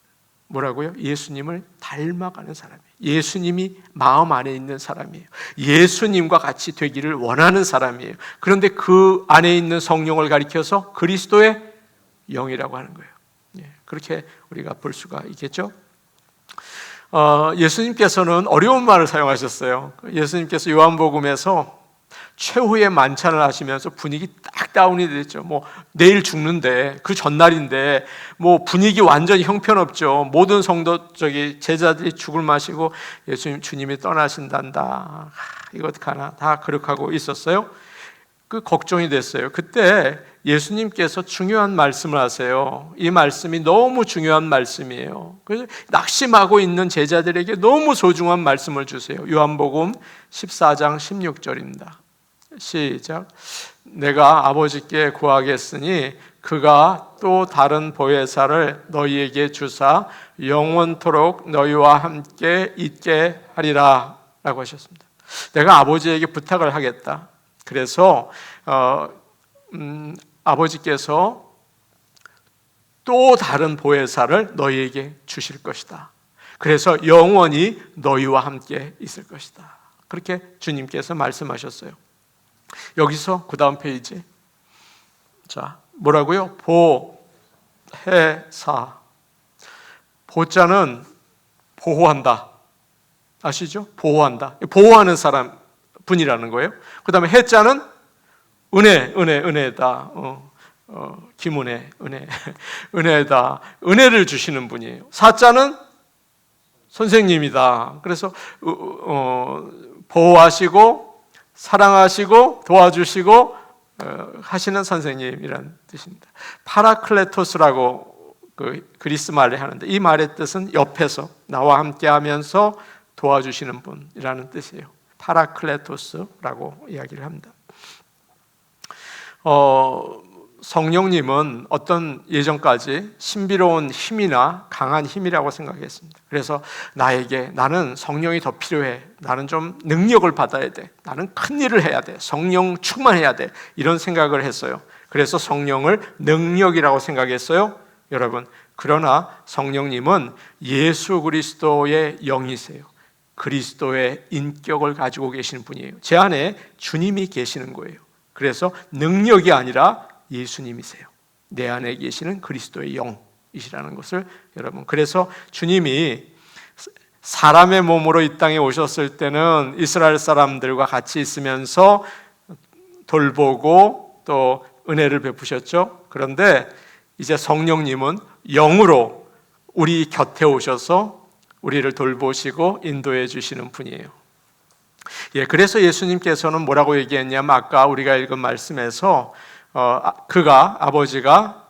뭐라고요? 예수님을 닮아가는 사람이에요. 예수님이 마음 안에 있는 사람이에요. 예수님과 같이 되기를 원하는 사람이에요. 그런데 그 안에 있는 성령을 가리켜서 그리스도의 영이라고 하는 거예요. 그렇게 우리가 볼 수가 있겠죠? 예수님께서는 어려운 말을 사용하셨어요. 예수님께서 요한복음에서 최후의 만찬을 하시면서 분위기 딱 다운이 됐죠. 뭐 내일 죽는데 그 전날인데 뭐 분위기 완전히 형편없죠. 모든 제자들이 죽을 마시고 예수님 주님이 떠나신단다. 이거 어떡하나 다 그렇게 있었어요. 그 걱정이 됐어요. 그때 예수님께서 중요한 말씀을 하세요. 이 말씀이 너무 중요한 말씀이에요. 그래서 낙심하고 있는 제자들에게 너무 소중한 말씀을 주세요. 요한복음 14장 16절입니다. 시작. 내가 아버지께 구하겠으니 그가 또 다른 보혜사를 너희에게 주사 영원토록 너희와 함께 있게 하리라 라고 하셨습니다. 내가 아버지에게 부탁을 하겠다. 그래서 아버지께서 또 다른 보혜사를 너희에게 주실 것이다. 그래서 영원히 너희와 함께 있을 것이다. 그렇게 주님께서 말씀하셨어요. 여기서 그 다음 페이지. 자, 뭐라고요? 보혜사. 보자는 보호한다. 아시죠? 보호한다. 보호하는 사람 분이라는 거예요. 그 다음에 해자는 은혜다. 김은혜, 은혜다. 은혜를 주시는 분이에요. 사자는 선생님이다. 그래서 보호하시고 사랑하시고 도와주시고 하시는 선생님이라는 뜻입니다. 파라클레토스라고 그 그리스 말에 하는데 이 말의 뜻은 옆에서 나와 함께하면서 도와주시는 분이라는 뜻이에요. 파라클레토스라고 이야기를 합니다. 성령님은 어떤 예전까지 신비로운 힘이나 강한 힘이라고 생각했습니다. 그래서 나는 성령이 더 필요해. 나는 좀 능력을 받아야 돼. 나는 큰 일을 해야 돼. 성령 충만해야 돼. 이런 생각을 했어요. 그래서 성령을 능력이라고 생각했어요. 여러분, 그러나 성령님은 예수 그리스도의 영이세요. 그리스도의 인격을 가지고 계시는 분이에요. 제 안에 주님이 계시는 거예요. 그래서 능력이 아니라 예수님이세요. 내 안에 계시는 그리스도의 영이시라는 것을 여러분, 그래서 주님이 사람의 몸으로 이 땅에 오셨을 때는 이스라엘 사람들과 같이 있으면서 돌보고 또 은혜를 베푸셨죠. 그런데 이제 성령님은 영으로 우리 곁에 오셔서 우리를 돌보시고 인도해 주시는 분이에요. 그래서 예수님께서는 뭐라고 얘기했냐면 아까 우리가 읽은 말씀에서 아버지가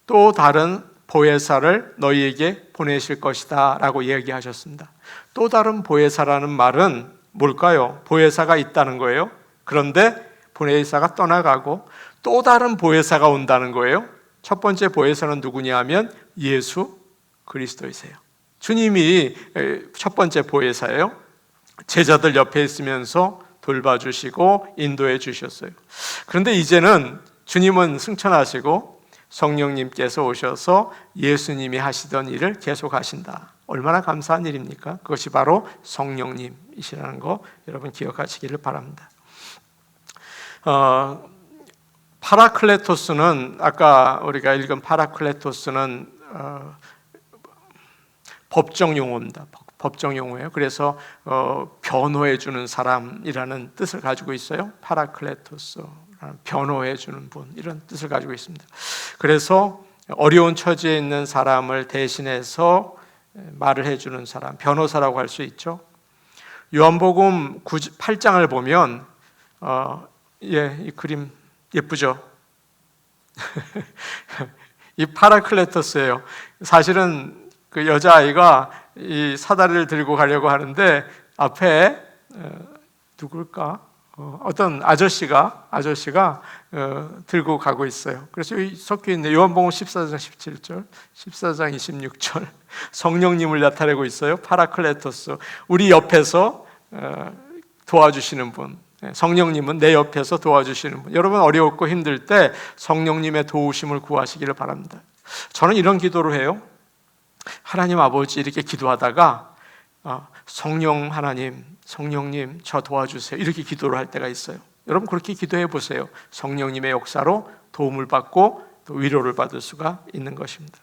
또 다른 보혜사를 너희에게 보내실 것이다 라고 얘기하셨습니다. 또 다른 보혜사라는 말은 뭘까요? 보혜사가 있다는 거예요. 그런데 보혜사가 떠나가고 또 다른 보혜사가 온다는 거예요. 첫 번째 보혜사는 누구냐 하면 예수 그리스도이세요. 주님이 첫 번째 보혜사예요. 제자들 옆에 있으면서 돌봐주시고 인도해 주셨어요. 그런데 이제는 주님은 승천하시고 성령님께서 오셔서 예수님이 하시던 일을 계속 하신다. 얼마나 감사한 일입니까? 그것이 바로 성령님이시라는 거 여러분 기억하시기를 바랍니다. 파라클레토스는 아까 우리가 읽은 파라클레토스는 법정 용어입니다. 법정 용어예요. 그래서 변호해 주는 사람이라는 뜻을 가지고 있어요. 파라클레토스, 변호해 주는 분, 이런 뜻을 가지고 있습니다. 그래서 어려운 처지에 있는 사람을 대신해서 말을 해주는 사람, 변호사라고 할 수 있죠. 요한복음 8장을 보면 이 그림 예쁘죠? 이 파라클레토스예요. 사실은 그 여자아이가 이 사다리를 들고 가려고 하는데 앞에 누굴까? 어떤 아저씨가 들고 가고 있어요. 그래서 여기 섞여 있네. 요한복음 14장 17절, 14장 26절 성령님을 나타내고 있어요. 파라클레토스, 우리 옆에서 도와주시는 분. 성령님은 내 옆에서 도와주시는 분. 여러분 어려웠고 힘들 때 성령님의 도우심을 구하시기를 바랍니다. 저는 이런 기도를 해요. 하나님 아버지 이렇게 기도하다가 성령 하나님, 성령님 저 도와주세요 이렇게 기도를 할 때가 있어요. 여러분 그렇게 기도해 보세요. 성령님의 역사로 도움을 받고 또 위로를 받을 수가 있는 것입니다.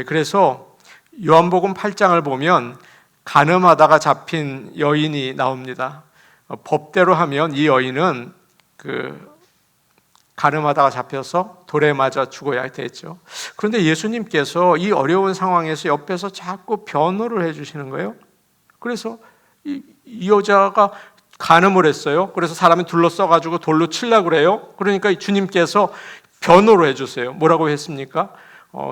그래서 요한복음 8장을 보면 간음하다가 잡힌 여인이 나옵니다. 법대로 하면 이 여인은 간음하다가 잡혀서 돌에 맞아 죽어야 됐죠. 그런데 예수님께서 이 어려운 상황에서 옆에서 자꾸 변호를 해주시는 거예요. 그래서 이 여자가 간음을 했어요. 그래서 사람이 둘러싸가지고 돌로 치려고 그래요. 그러니까 주님께서 변호를 해주세요. 뭐라고 했습니까?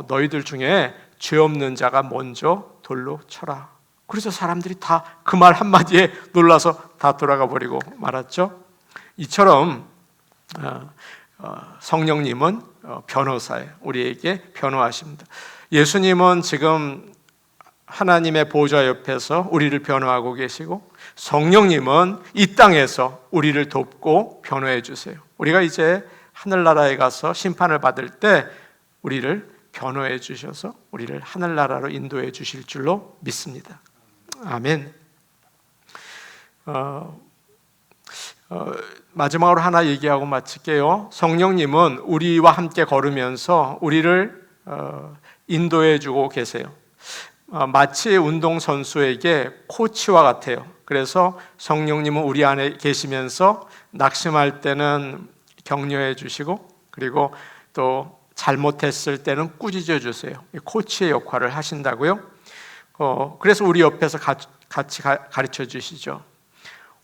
너희들 중에 죄 없는 자가 먼저 돌로 쳐라. 그래서 사람들이 다 그 말 한마디에 놀라서 다 돌아가 버리고 말았죠. 이처럼 성령님은 변호사예요. 우리에게 변호하십니다. 예수님은 지금 하나님의 보좌 옆에서 우리를 변호하고 계시고 성령님은 이 땅에서 우리를 돕고 변호해 주세요. 우리가 이제 하늘나라에 가서 심판을 받을 때 우리를 변호해 주셔서 우리를 하늘나라로 인도해 주실 줄로 믿습니다. 아멘. 마지막으로 하나 얘기하고 마칠게요. 성령님은 우리와 함께 걸으면서 우리를 인도해 주고 계세요. 마치 운동선수에게 코치와 같아요. 그래서 성령님은 우리 안에 계시면서 낙심할 때는 격려해 주시고 그리고 또 잘못했을 때는 꾸짖어 주세요. 코치의 역할을 하신다고요. 그래서 우리 옆에서 같이 가르쳐 주시죠.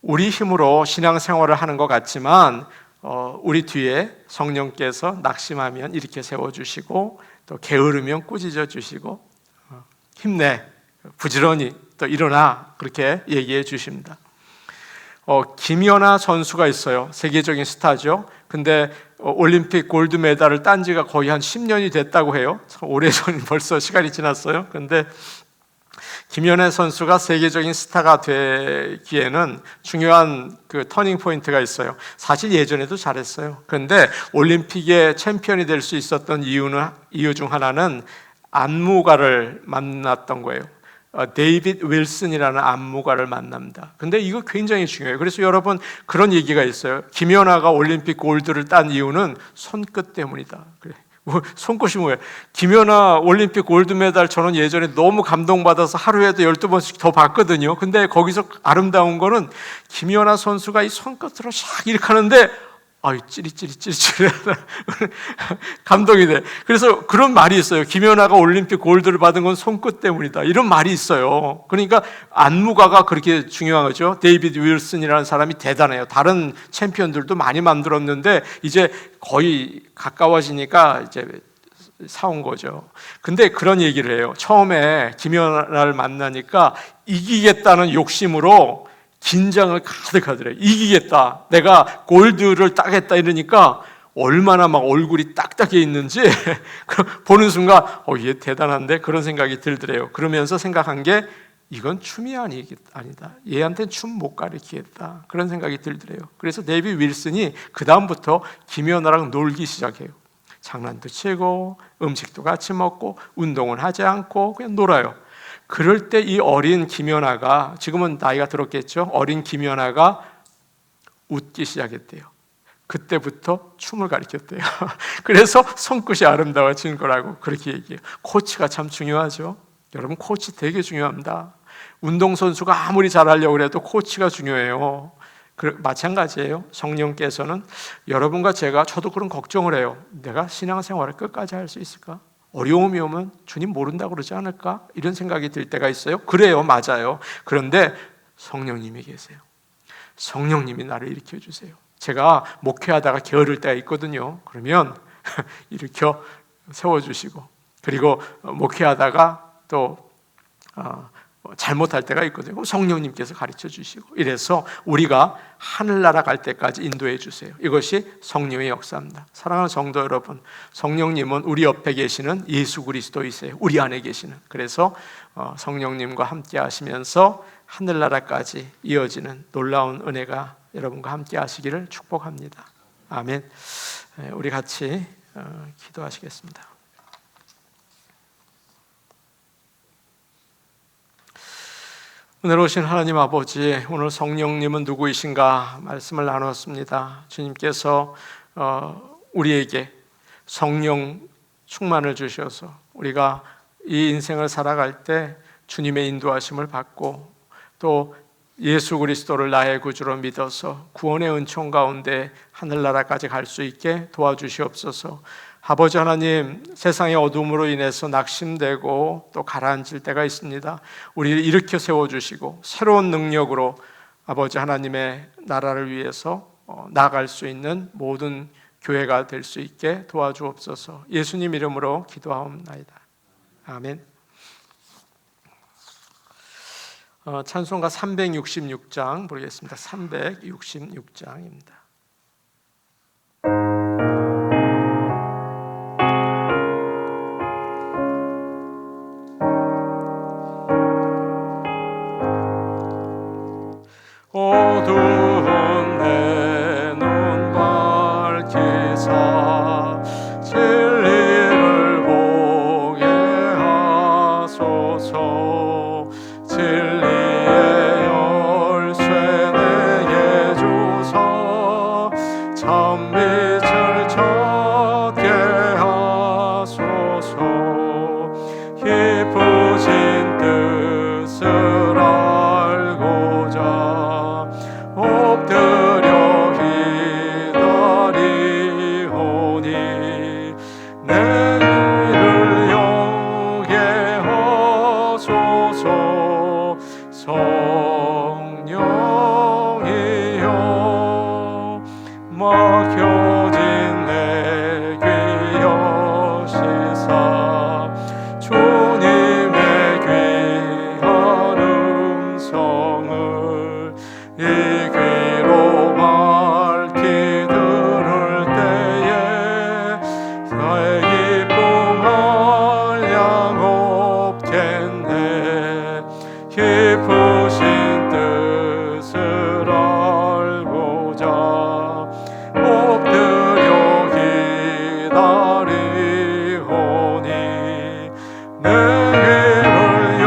우리 힘으로 신앙생활을 하는 것 같지만 우리 뒤에 성령께서 낙심하면 이렇게 세워주시고 또 게으르면 꾸짖어 주시고 힘내, 부지런히 또 일어나 그렇게 얘기해 주십니다. 김연아 선수가 있어요. 세계적인 스타죠. 근데 올림픽 골드 메달을 딴 지가 거의 한 10년이 됐다고 해요. 오래전 벌써 시간이 지났어요. 근데 김연아 선수가 세계적인 스타가 되기에는 중요한 터닝 포인트가 있어요. 사실 예전에도 잘했어요. 그런데 올림픽의 챔피언이 될 수 있었던 이유 중 하나는 안무가를 만났던 거예요. 데이빗 윌슨이라는 안무가를 만납니다. 근데 이거 굉장히 중요해요. 그래서 여러분 그런 얘기가 있어요. 김연아가 올림픽 골드를 딴 이유는 손끝 때문이다. 그래. 손끝이 뭐예요? 김연아 올림픽 골드메달 저는 예전에 너무 감동받아서 하루에도 12번씩 더 봤거든요. 근데 거기서 아름다운 거는 김연아 선수가 이 손끝으로 샥 이렇게 하는데 찌릿찌릿 감동이 돼. 그래서 그런 말이 있어요. 김연아가 올림픽 골드를 받은 건 손끝 때문이다, 이런 말이 있어요. 그러니까 안무가가 그렇게 중요한 거죠. 데이비드 윌슨이라는 사람이 대단해요. 다른 챔피언들도 많이 만들었는데 이제 거의 가까워지니까 이제 사온 거죠. 근데 그런 얘기를 해요. 처음에 김연아를 만나니까 이기겠다는 욕심으로 긴장을 가득 하더래요. 이기겠다, 내가 골드를 따겠다 이러니까 얼마나 막 얼굴이 딱딱해 있는지 보는 순간 얘 대단한데, 그런 생각이 들더래요. 그러면서 생각한 게 이건 춤이 아니다, 얘한테는 춤 못 가르치겠다, 그런 생각이 들더래요. 그래서 데이비드 윌슨이 그 다음부터 김연아랑 놀기 시작해요. 장난도 치고 음식도 같이 먹고 운동은 하지 않고 그냥 놀아요. 그럴 때 이 어린 김연아가, 지금은 나이가 들었겠죠, 어린 김연아가 웃기 시작했대요. 그때부터 춤을 가르쳤대요. 그래서 손끝이 아름다워진 거라고 그렇게 얘기해요. 코치가 참 중요하죠. 여러분, 코치 되게 중요합니다. 운동선수가 아무리 잘하려고 해도 코치가 중요해요. 마찬가지예요. 성령께서는 여러분과 저도 그런 걱정을 해요. 내가 신앙생활을 끝까지 할 수 있을까? 어려움이 오면 주님 모른다고 그러지 않을까? 이런 생각이 들 때가 있어요. 그래요, 맞아요. 그런데 성령님이 계세요. 성령님이 나를 일으켜주세요. 제가 목회하다가 게으를 때가 있거든요. 그러면 일으켜 세워주시고, 그리고 목회하다가 또 잘못할 때가 있거든요. 그럼 성령님께서 가르쳐 주시고, 이래서 우리가 하늘나라 갈 때까지 인도해 주세요. 이것이 성령의 역사입니다. 사랑하는 성도 여러분, 성령님은 우리 옆에 계시는 예수 그리스도이세요. 우리 안에 계시는. 그래서 성령님과 함께 하시면서 하늘나라까지 이어지는 놀라운 은혜가 여러분과 함께 하시기를 축복합니다. 아멘. 우리 같이 기도하시겠습니다. 은혜로우신 하나님 아버지, 오늘 성령님은 누구이신가 말씀을 나눴습니다. 주님께서 우리에게 성령 충만을 주셔서 우리가 이 인생을 살아갈 때 주님의 인도하심을 받고, 또 예수 그리스도를 나의 구주로 믿어서 구원의 은총 가운데 하늘나라까지 갈 수 있게 도와주시옵소서. 아버지 하나님, 세상의 어둠으로 인해서 낙심되고 또 가라앉을 때가 있습니다. 우리를 일으켜 세워주시고 새로운 능력으로 아버지 하나님의 나라를 위해서 나아갈 수 있는 모든 교회가 될 수 있게 도와주옵소서. 예수님 이름으로 기도하옵나이다. 아멘. 찬송가 366장 부르겠습니다. 366장입니다. 어두운 내 눈 밝히사 진리를 보게 하소서. 진리의 열쇠 내게 주사 참빛을 찾게 하소서. 깊으신 뜻을 알고자 엎드려 기다리오니 내 일을 영게 하소서. 성령이여 막혀진 내 귀 여시사 주님의 귀한 음성을 이 귀로 밝히 들을 때에 나의 기쁨 한량 없겠네. 깊으신 뜻을 알고자 엎드려 기다리오니 내 귀를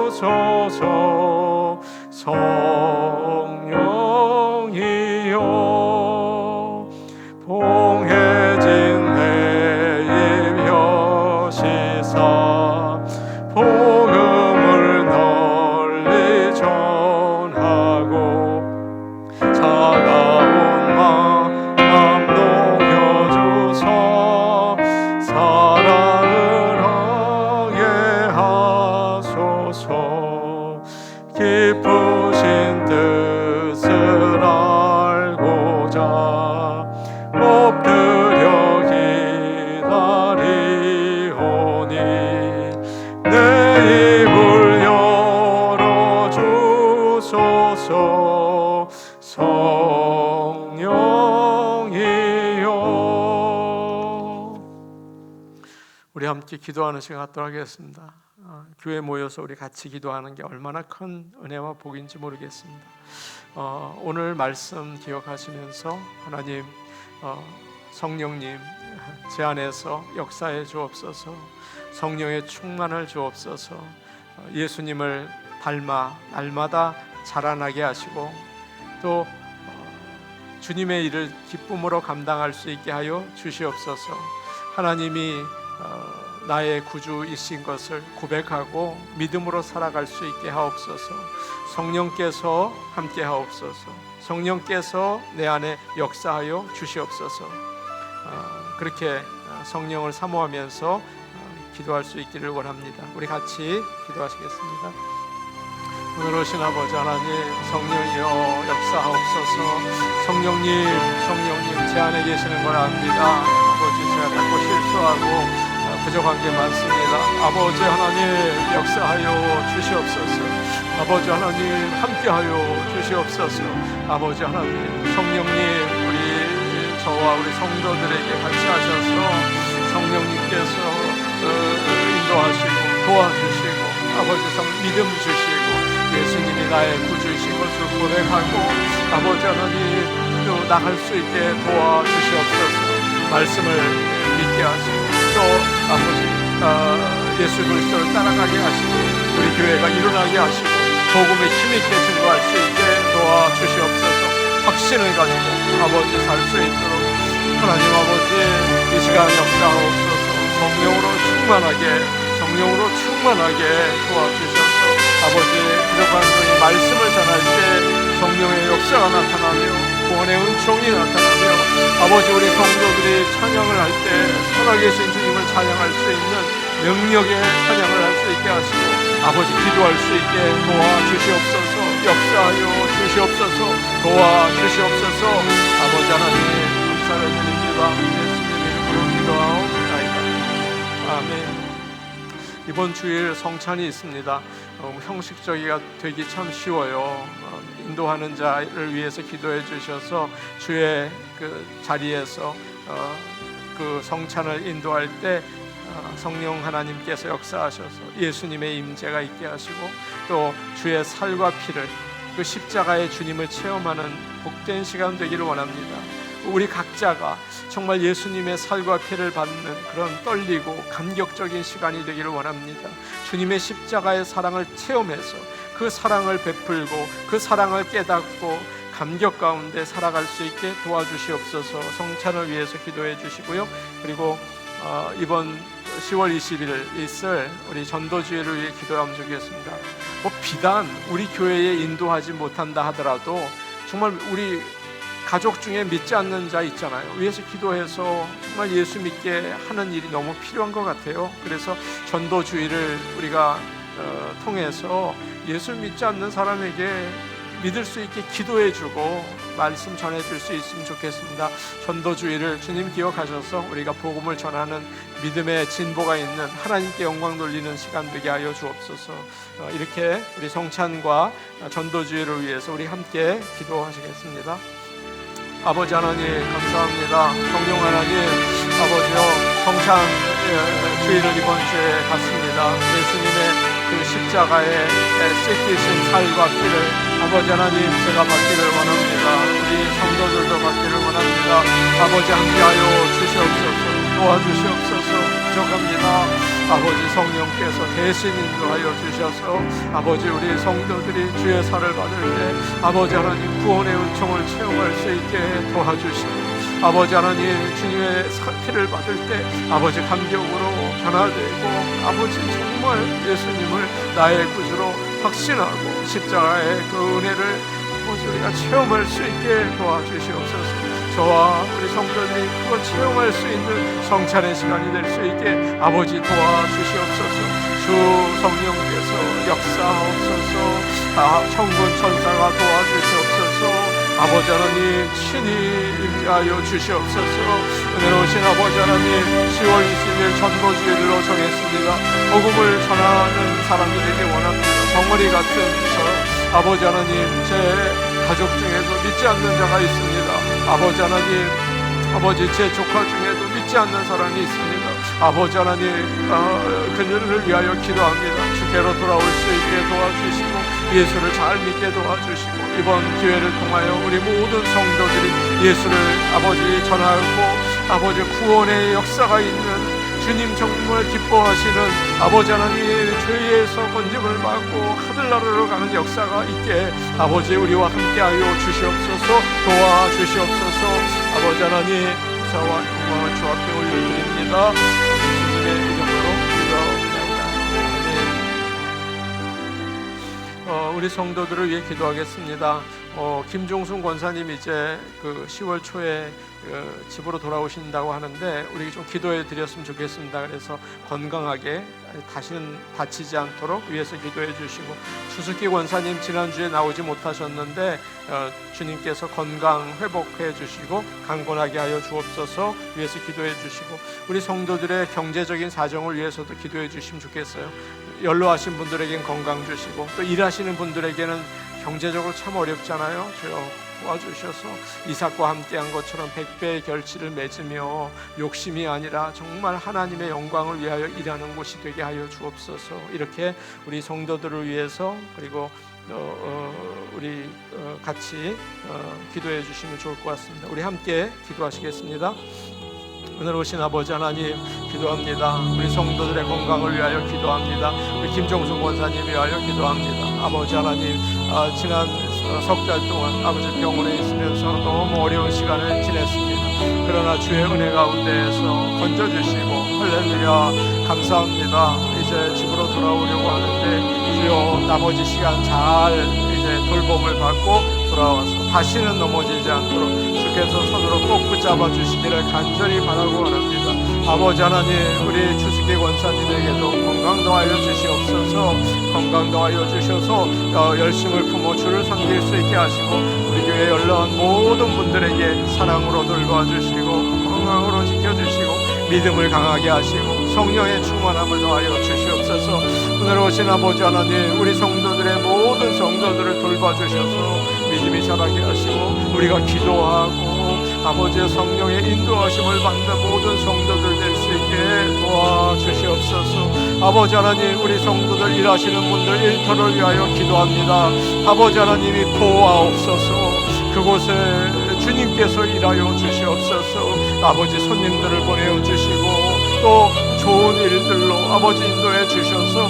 열어주소서. 성령이여 봉해진 내 입 여시사 복음을 널리 전하고 차가운 우리 함께 기도하는 시간 갖도록 하겠습니다. 교회 모여서 우리 같이 기도하는 게 얼마나 큰 은혜와 복인지 모르겠습니다. 오늘 말씀 기억하시면서 하나님, 성령님 제 안에서 역사해 주옵소서. 성령의 충만을 주옵소서. 예수님을 닮아 날마다 자라나게 하시고 또 주님의 일을 기쁨으로 감당할 수 있게 하여 주시옵소서. 하나님이 나의 구주이신 것을 고백하고 믿음으로 살아갈 수 있게 하옵소서. 성령께서 함께 하옵소서. 성령께서 내 안에 역사하여 주시옵소서. 그렇게 성령을 사모하면서 기도할 수 있기를 원합니다. 우리 같이 기도하시겠습니다. 오늘 오신 아버지 하나님, 성령이여 역사하옵소서. 성령님 제 안에 계시는 걸 압니다. 아버지, 제가 자꾸 실수하고 부족한 게 많습니다. 아버지 하나님 역사하여 주시옵소서. 아버지 하나님 함께하여 주시옵소서. 아버지 하나님, 성령님 우리 저와 우리 성도들에게 같이 하셔서 성령님께서 인도하시고 도와주시고 아버지 믿음 주시고 예수님이 나의 구주이신 것을 고백하고 아버지 하나님 또 나갈 수 있게 도와주시옵소서. 말씀을 믿게 하시고 또 아버지 예수 그리스도를 따라가게 하시고 우리 교회가 일어나게 하시고 복음의 힘있게 증거할 수 있게 도와주시옵소서. 확신을 가지고 아버지 살 수 있도록 하나님 아버지 이 시간 역사하옵소서. 성령으로 충만하게 도와주셔서 아버지 부족한 중에 말씀을 전할 때 성령의 역사가 나타나며 구원의 은총이 나타나며 아버지 우리 성도들이 찬양을 할 때 살아계신 주님을 찬양할 수 있는 능력의 찬양을 할 수 있게 하시고 아버지 기도할 수 있게 도와주시옵소서. 역사하여 주시옵소서. 도와주시옵소서. 아버지 하나님 감사를 드립니다. 예수님의 이름으로 기도하옵나이다. 아멘. 이번 주일 성찬이 있습니다. 형식적이가 되기 참 쉬워요. 인도하는 자를 위해서 기도해 주셔서 주의 그 자리에서 그 성찬을 인도할 때 성령 하나님께서 역사하셔서 예수님의 임재가 있게 하시고 또 주의 살과 피를 그 십자가의 주님을 체험하는 복된 시간 되기를 원합니다. 우리 각자가 정말 예수님의 살과 피를 받는 그런 떨리고 감격적인 시간이 되기를 원합니다. 주님의 십자가의 사랑을 체험해서 그 사랑을 베풀고 그 사랑을 깨닫고 감격 가운데 살아갈 수 있게 도와주시옵소서. 성찬을 위해서 기도해 주시고요. 그리고 이번 10월 20일 있을 우리 전도주의를 위해 기도하면 좋겠습니다. 비단 우리 교회에 인도하지 못한다 하더라도 정말 우리 가족 중에 믿지 않는 자 있잖아요. 위해서 기도해서 정말 예수 믿게 하는 일이 너무 필요한 것 같아요. 그래서 전도주의를 우리가 통해서 예수 믿지 않는 사람에게 믿을 수 있게 기도해주고 말씀 전해줄 수 있으면 좋겠습니다. 전도주의를 주님 기억하셔서 우리가 복음을 전하는 믿음의 진보가 있는 하나님께 영광 돌리는 시간 되게 하여 주옵소서. 이렇게 우리 성찬과 전도주의를 위해서 우리 함께 기도하시겠습니다. 아버지 하나님 감사합니다. 성령 하나님 아버지요, 성찬 주일을 이번 주에 갖습니다. 예수님의 그 십자가에 씻기신 살과 피를 아버지 하나님 제가 받기를 원합니다. 우리 성도들도 받기를 원합니다. 아버지 함께하여 주시옵소서. 도와주시옵소서. 부족합니다. 아버지 성령께서 대신 인도하여 주셔서 아버지 우리 성도들이 주의 살을 받을 때 아버지 하나님 구원의 은총을 체험할 수 있게 도와주시고 아버지 하나님 주님의 피를 받을 때 아버지 감격으로 변화되고 아버지 정말 예수님을 나의 구주로 확신하고 십자가의 그 은혜를 아버지 우리가 체험할 수 있게 도와주시옵소서. 저와 우리 성도들이 그걸 체험할 수 있는 성찬의 시간이 될 수 있게 아버지 도와주시옵소서. 주 성령께서 역사하옵소서. 천군 천사가 도와주시옵소서. 아버지 하나님 친히 임재하여 주시옵소서. 은혜로우신 아버지 하나님 10월 20일 전도주일로 정했습니다. 복음을 전하는 사람이 되기 원합니다. 덩어리 같은 저 아버지 하나님 제 가족 중에도 믿지 않는 자가 있습니다. 아버지 하나님 아버지 제 조카 중에도 믿지 않는 사람이 있습니다. 아버지 하나님 그들을 위하여 기도합니다. 주께로 돌아올 수 있게 도와주시고 예수를 잘 믿게 도와주시고 이번 기회를 통하여 우리 모든 성도들이 예수를 아버지 전하고 아버지 구원의 역사가 있는 주님 정말 기뻐하시는 아버지 하나님 죄에서 건짐을 받고 하늘나라로 가는 역사가 있게 아버지 우리와 함께하여 주시옵소서. 도와주시옵소서. 아버지 하나님 자와 영광을 주 앞에 올려드립니다. 예수님의 이름으로 기도하옵나이다. 아멘. 우리 성도들을 위해 기도하겠습니다. 김종순 권사님 이제 그 10월 초에 집으로 돌아오신다고 하는데 우리 좀 기도해 드렸으면 좋겠습니다. 그래서 건강하게 다시는 다치지 않도록 위해서 기도해 주시고, 수수기 권사님 지난주에 나오지 못하셨는데 주님께서 건강 회복해 주시고 강건하게 하여 주옵소서 위해서 기도해 주시고, 우리 성도들의 경제적인 사정을 위해서도 기도해 주시면 좋겠어요. 연로하신 분들에겐 건강 주시고 또 일하시는 분들에게는 경제적으로 참 어렵잖아요. 주여 도와주셔서 이삭과 함께한 것처럼 100배의 결실을 맺으며 욕심이 아니라 정말 하나님의 영광을 위하여 일하는 곳이 되게 하여 주옵소서. 이렇게 우리 성도들을 위해서 그리고 우리 같이 기도해 주시면 좋을 것 같습니다. 우리 함께 기도하시겠습니다. 오늘 오신 아버지 하나님 기도합니다. 우리 성도들의 건강을 위하여 기도합니다. 우리 김종순 권사님 위하여 기도합니다. 아버지 하나님 지난 석 달 동안 아버지 병원에 있으면서 너무 어려운 시간을 지냈습니다. 그러나 주의 은혜 가운데에서 건져주시고 할렐루야 감사합니다. 이제 집으로 돌아오려고 하는데 주여 나머지 시간 잘 이제 돌봄을 받고 돌아와서 다시는 넘어지지 않도록 주께서 손으로 꼭 붙잡아 주시기를 간절히 바라고 원합니다. 아버지 하나님 우리 주수기 권사님에게도 건강 더하여 주시옵소서. 건강 더하여 주셔서 열심을 품어 주를 섬길 수 있게 하시고 우리 교회 연로한 모든 분들에게 사랑으로 돌봐주시고 건강으로 지켜주시고 믿음을 강하게 하시고 성령의 충만함을 더하여 주시옵소서. 오늘 오신 아버지 하나님 우리 성도들의 모든 성도들을 돌봐주셔서 믿음이 자라게 하시고 우리가 기도하고 아버지의 성령의 인도하심을 받는 모든 성도들 될 수 있게 도와주시옵소서. 아버지 하나님 우리 성도들 일하시는 분들 일터를 위하여 기도합니다. 아버지 하나님이 보아옵소서. 그곳에 주님께서 일하여 주시옵소서. 아버지 손님들을 보내어 주시고 또 좋은 일들로 아버지 인도해 주셔서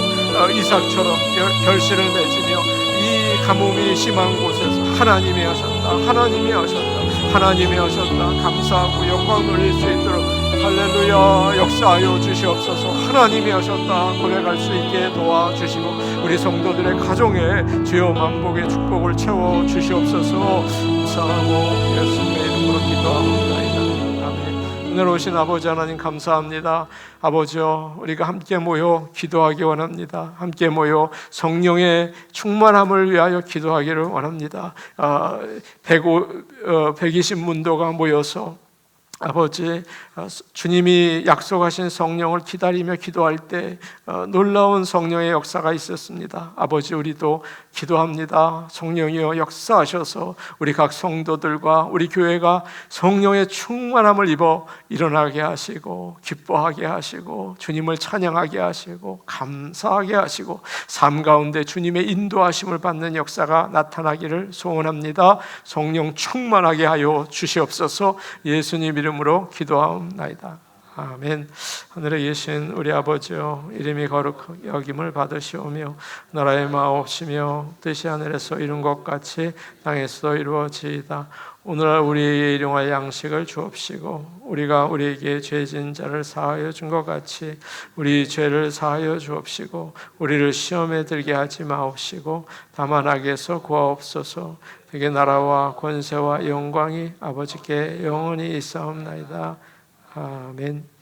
이삭처럼 결실을 맺으며 이 가뭄이 심한 곳에서 하나님이 하셨다, 하나님이 하셨다, 하나님이 하셨다 감사하고 영광 돌릴 수 있도록 할렐루야 역사하여 주시옵소서. 하나님이 하셨다 고백할 수 있게 도와주시고 우리 성도들의 가정에 주여 만복의 축복을 채워 주시옵소서. 감사하고 예수님의 이름으로 기도합니다. 오늘 오신 아버지 하나님 감사합니다. 아버지여 우리가 함께 모여 기도하기 원합니다. 함께 모여 성령의 충만함을 위하여 기도하기를 원합니다. 120문도가 모여서 아버지 주님이 약속하신 성령을 기다리며 기도할 때 놀라운 성령의 역사가 있었습니다. 아버지 우리도 기도합니다. 성령이여 역사하셔서 우리 각 성도들과 우리 교회가 성령의 충만함을 입어 일어나게 하시고 기뻐하게 하시고 주님을 찬양하게 하시고 감사하게 하시고 삶 가운데 주님의 인도하심을 받는 역사가 나타나기를 소원합니다. 성령 충만하게 하여 주시옵소서. 예수님 이름으로 기도하옵나이다. 아멘. 하늘에 계신 우리 아버지여 이름이 거룩 여김을 받으시오며 나라의 마옵시며 뜻이 하늘에서 이룬 것 같이 땅에서 이루어지이다. 오늘날 우리에게 일용할 양식을 주옵시고 우리가 우리에게 죄진 자를 사하여 준 것 같이 우리 죄를 사하여 주옵시고 우리를 시험에 들게 하지 마옵시고 다만 악에서 구하옵소서. 그게 나라와 권세와 영광이 아버지께 영원히 있사옵나이다. 아멘.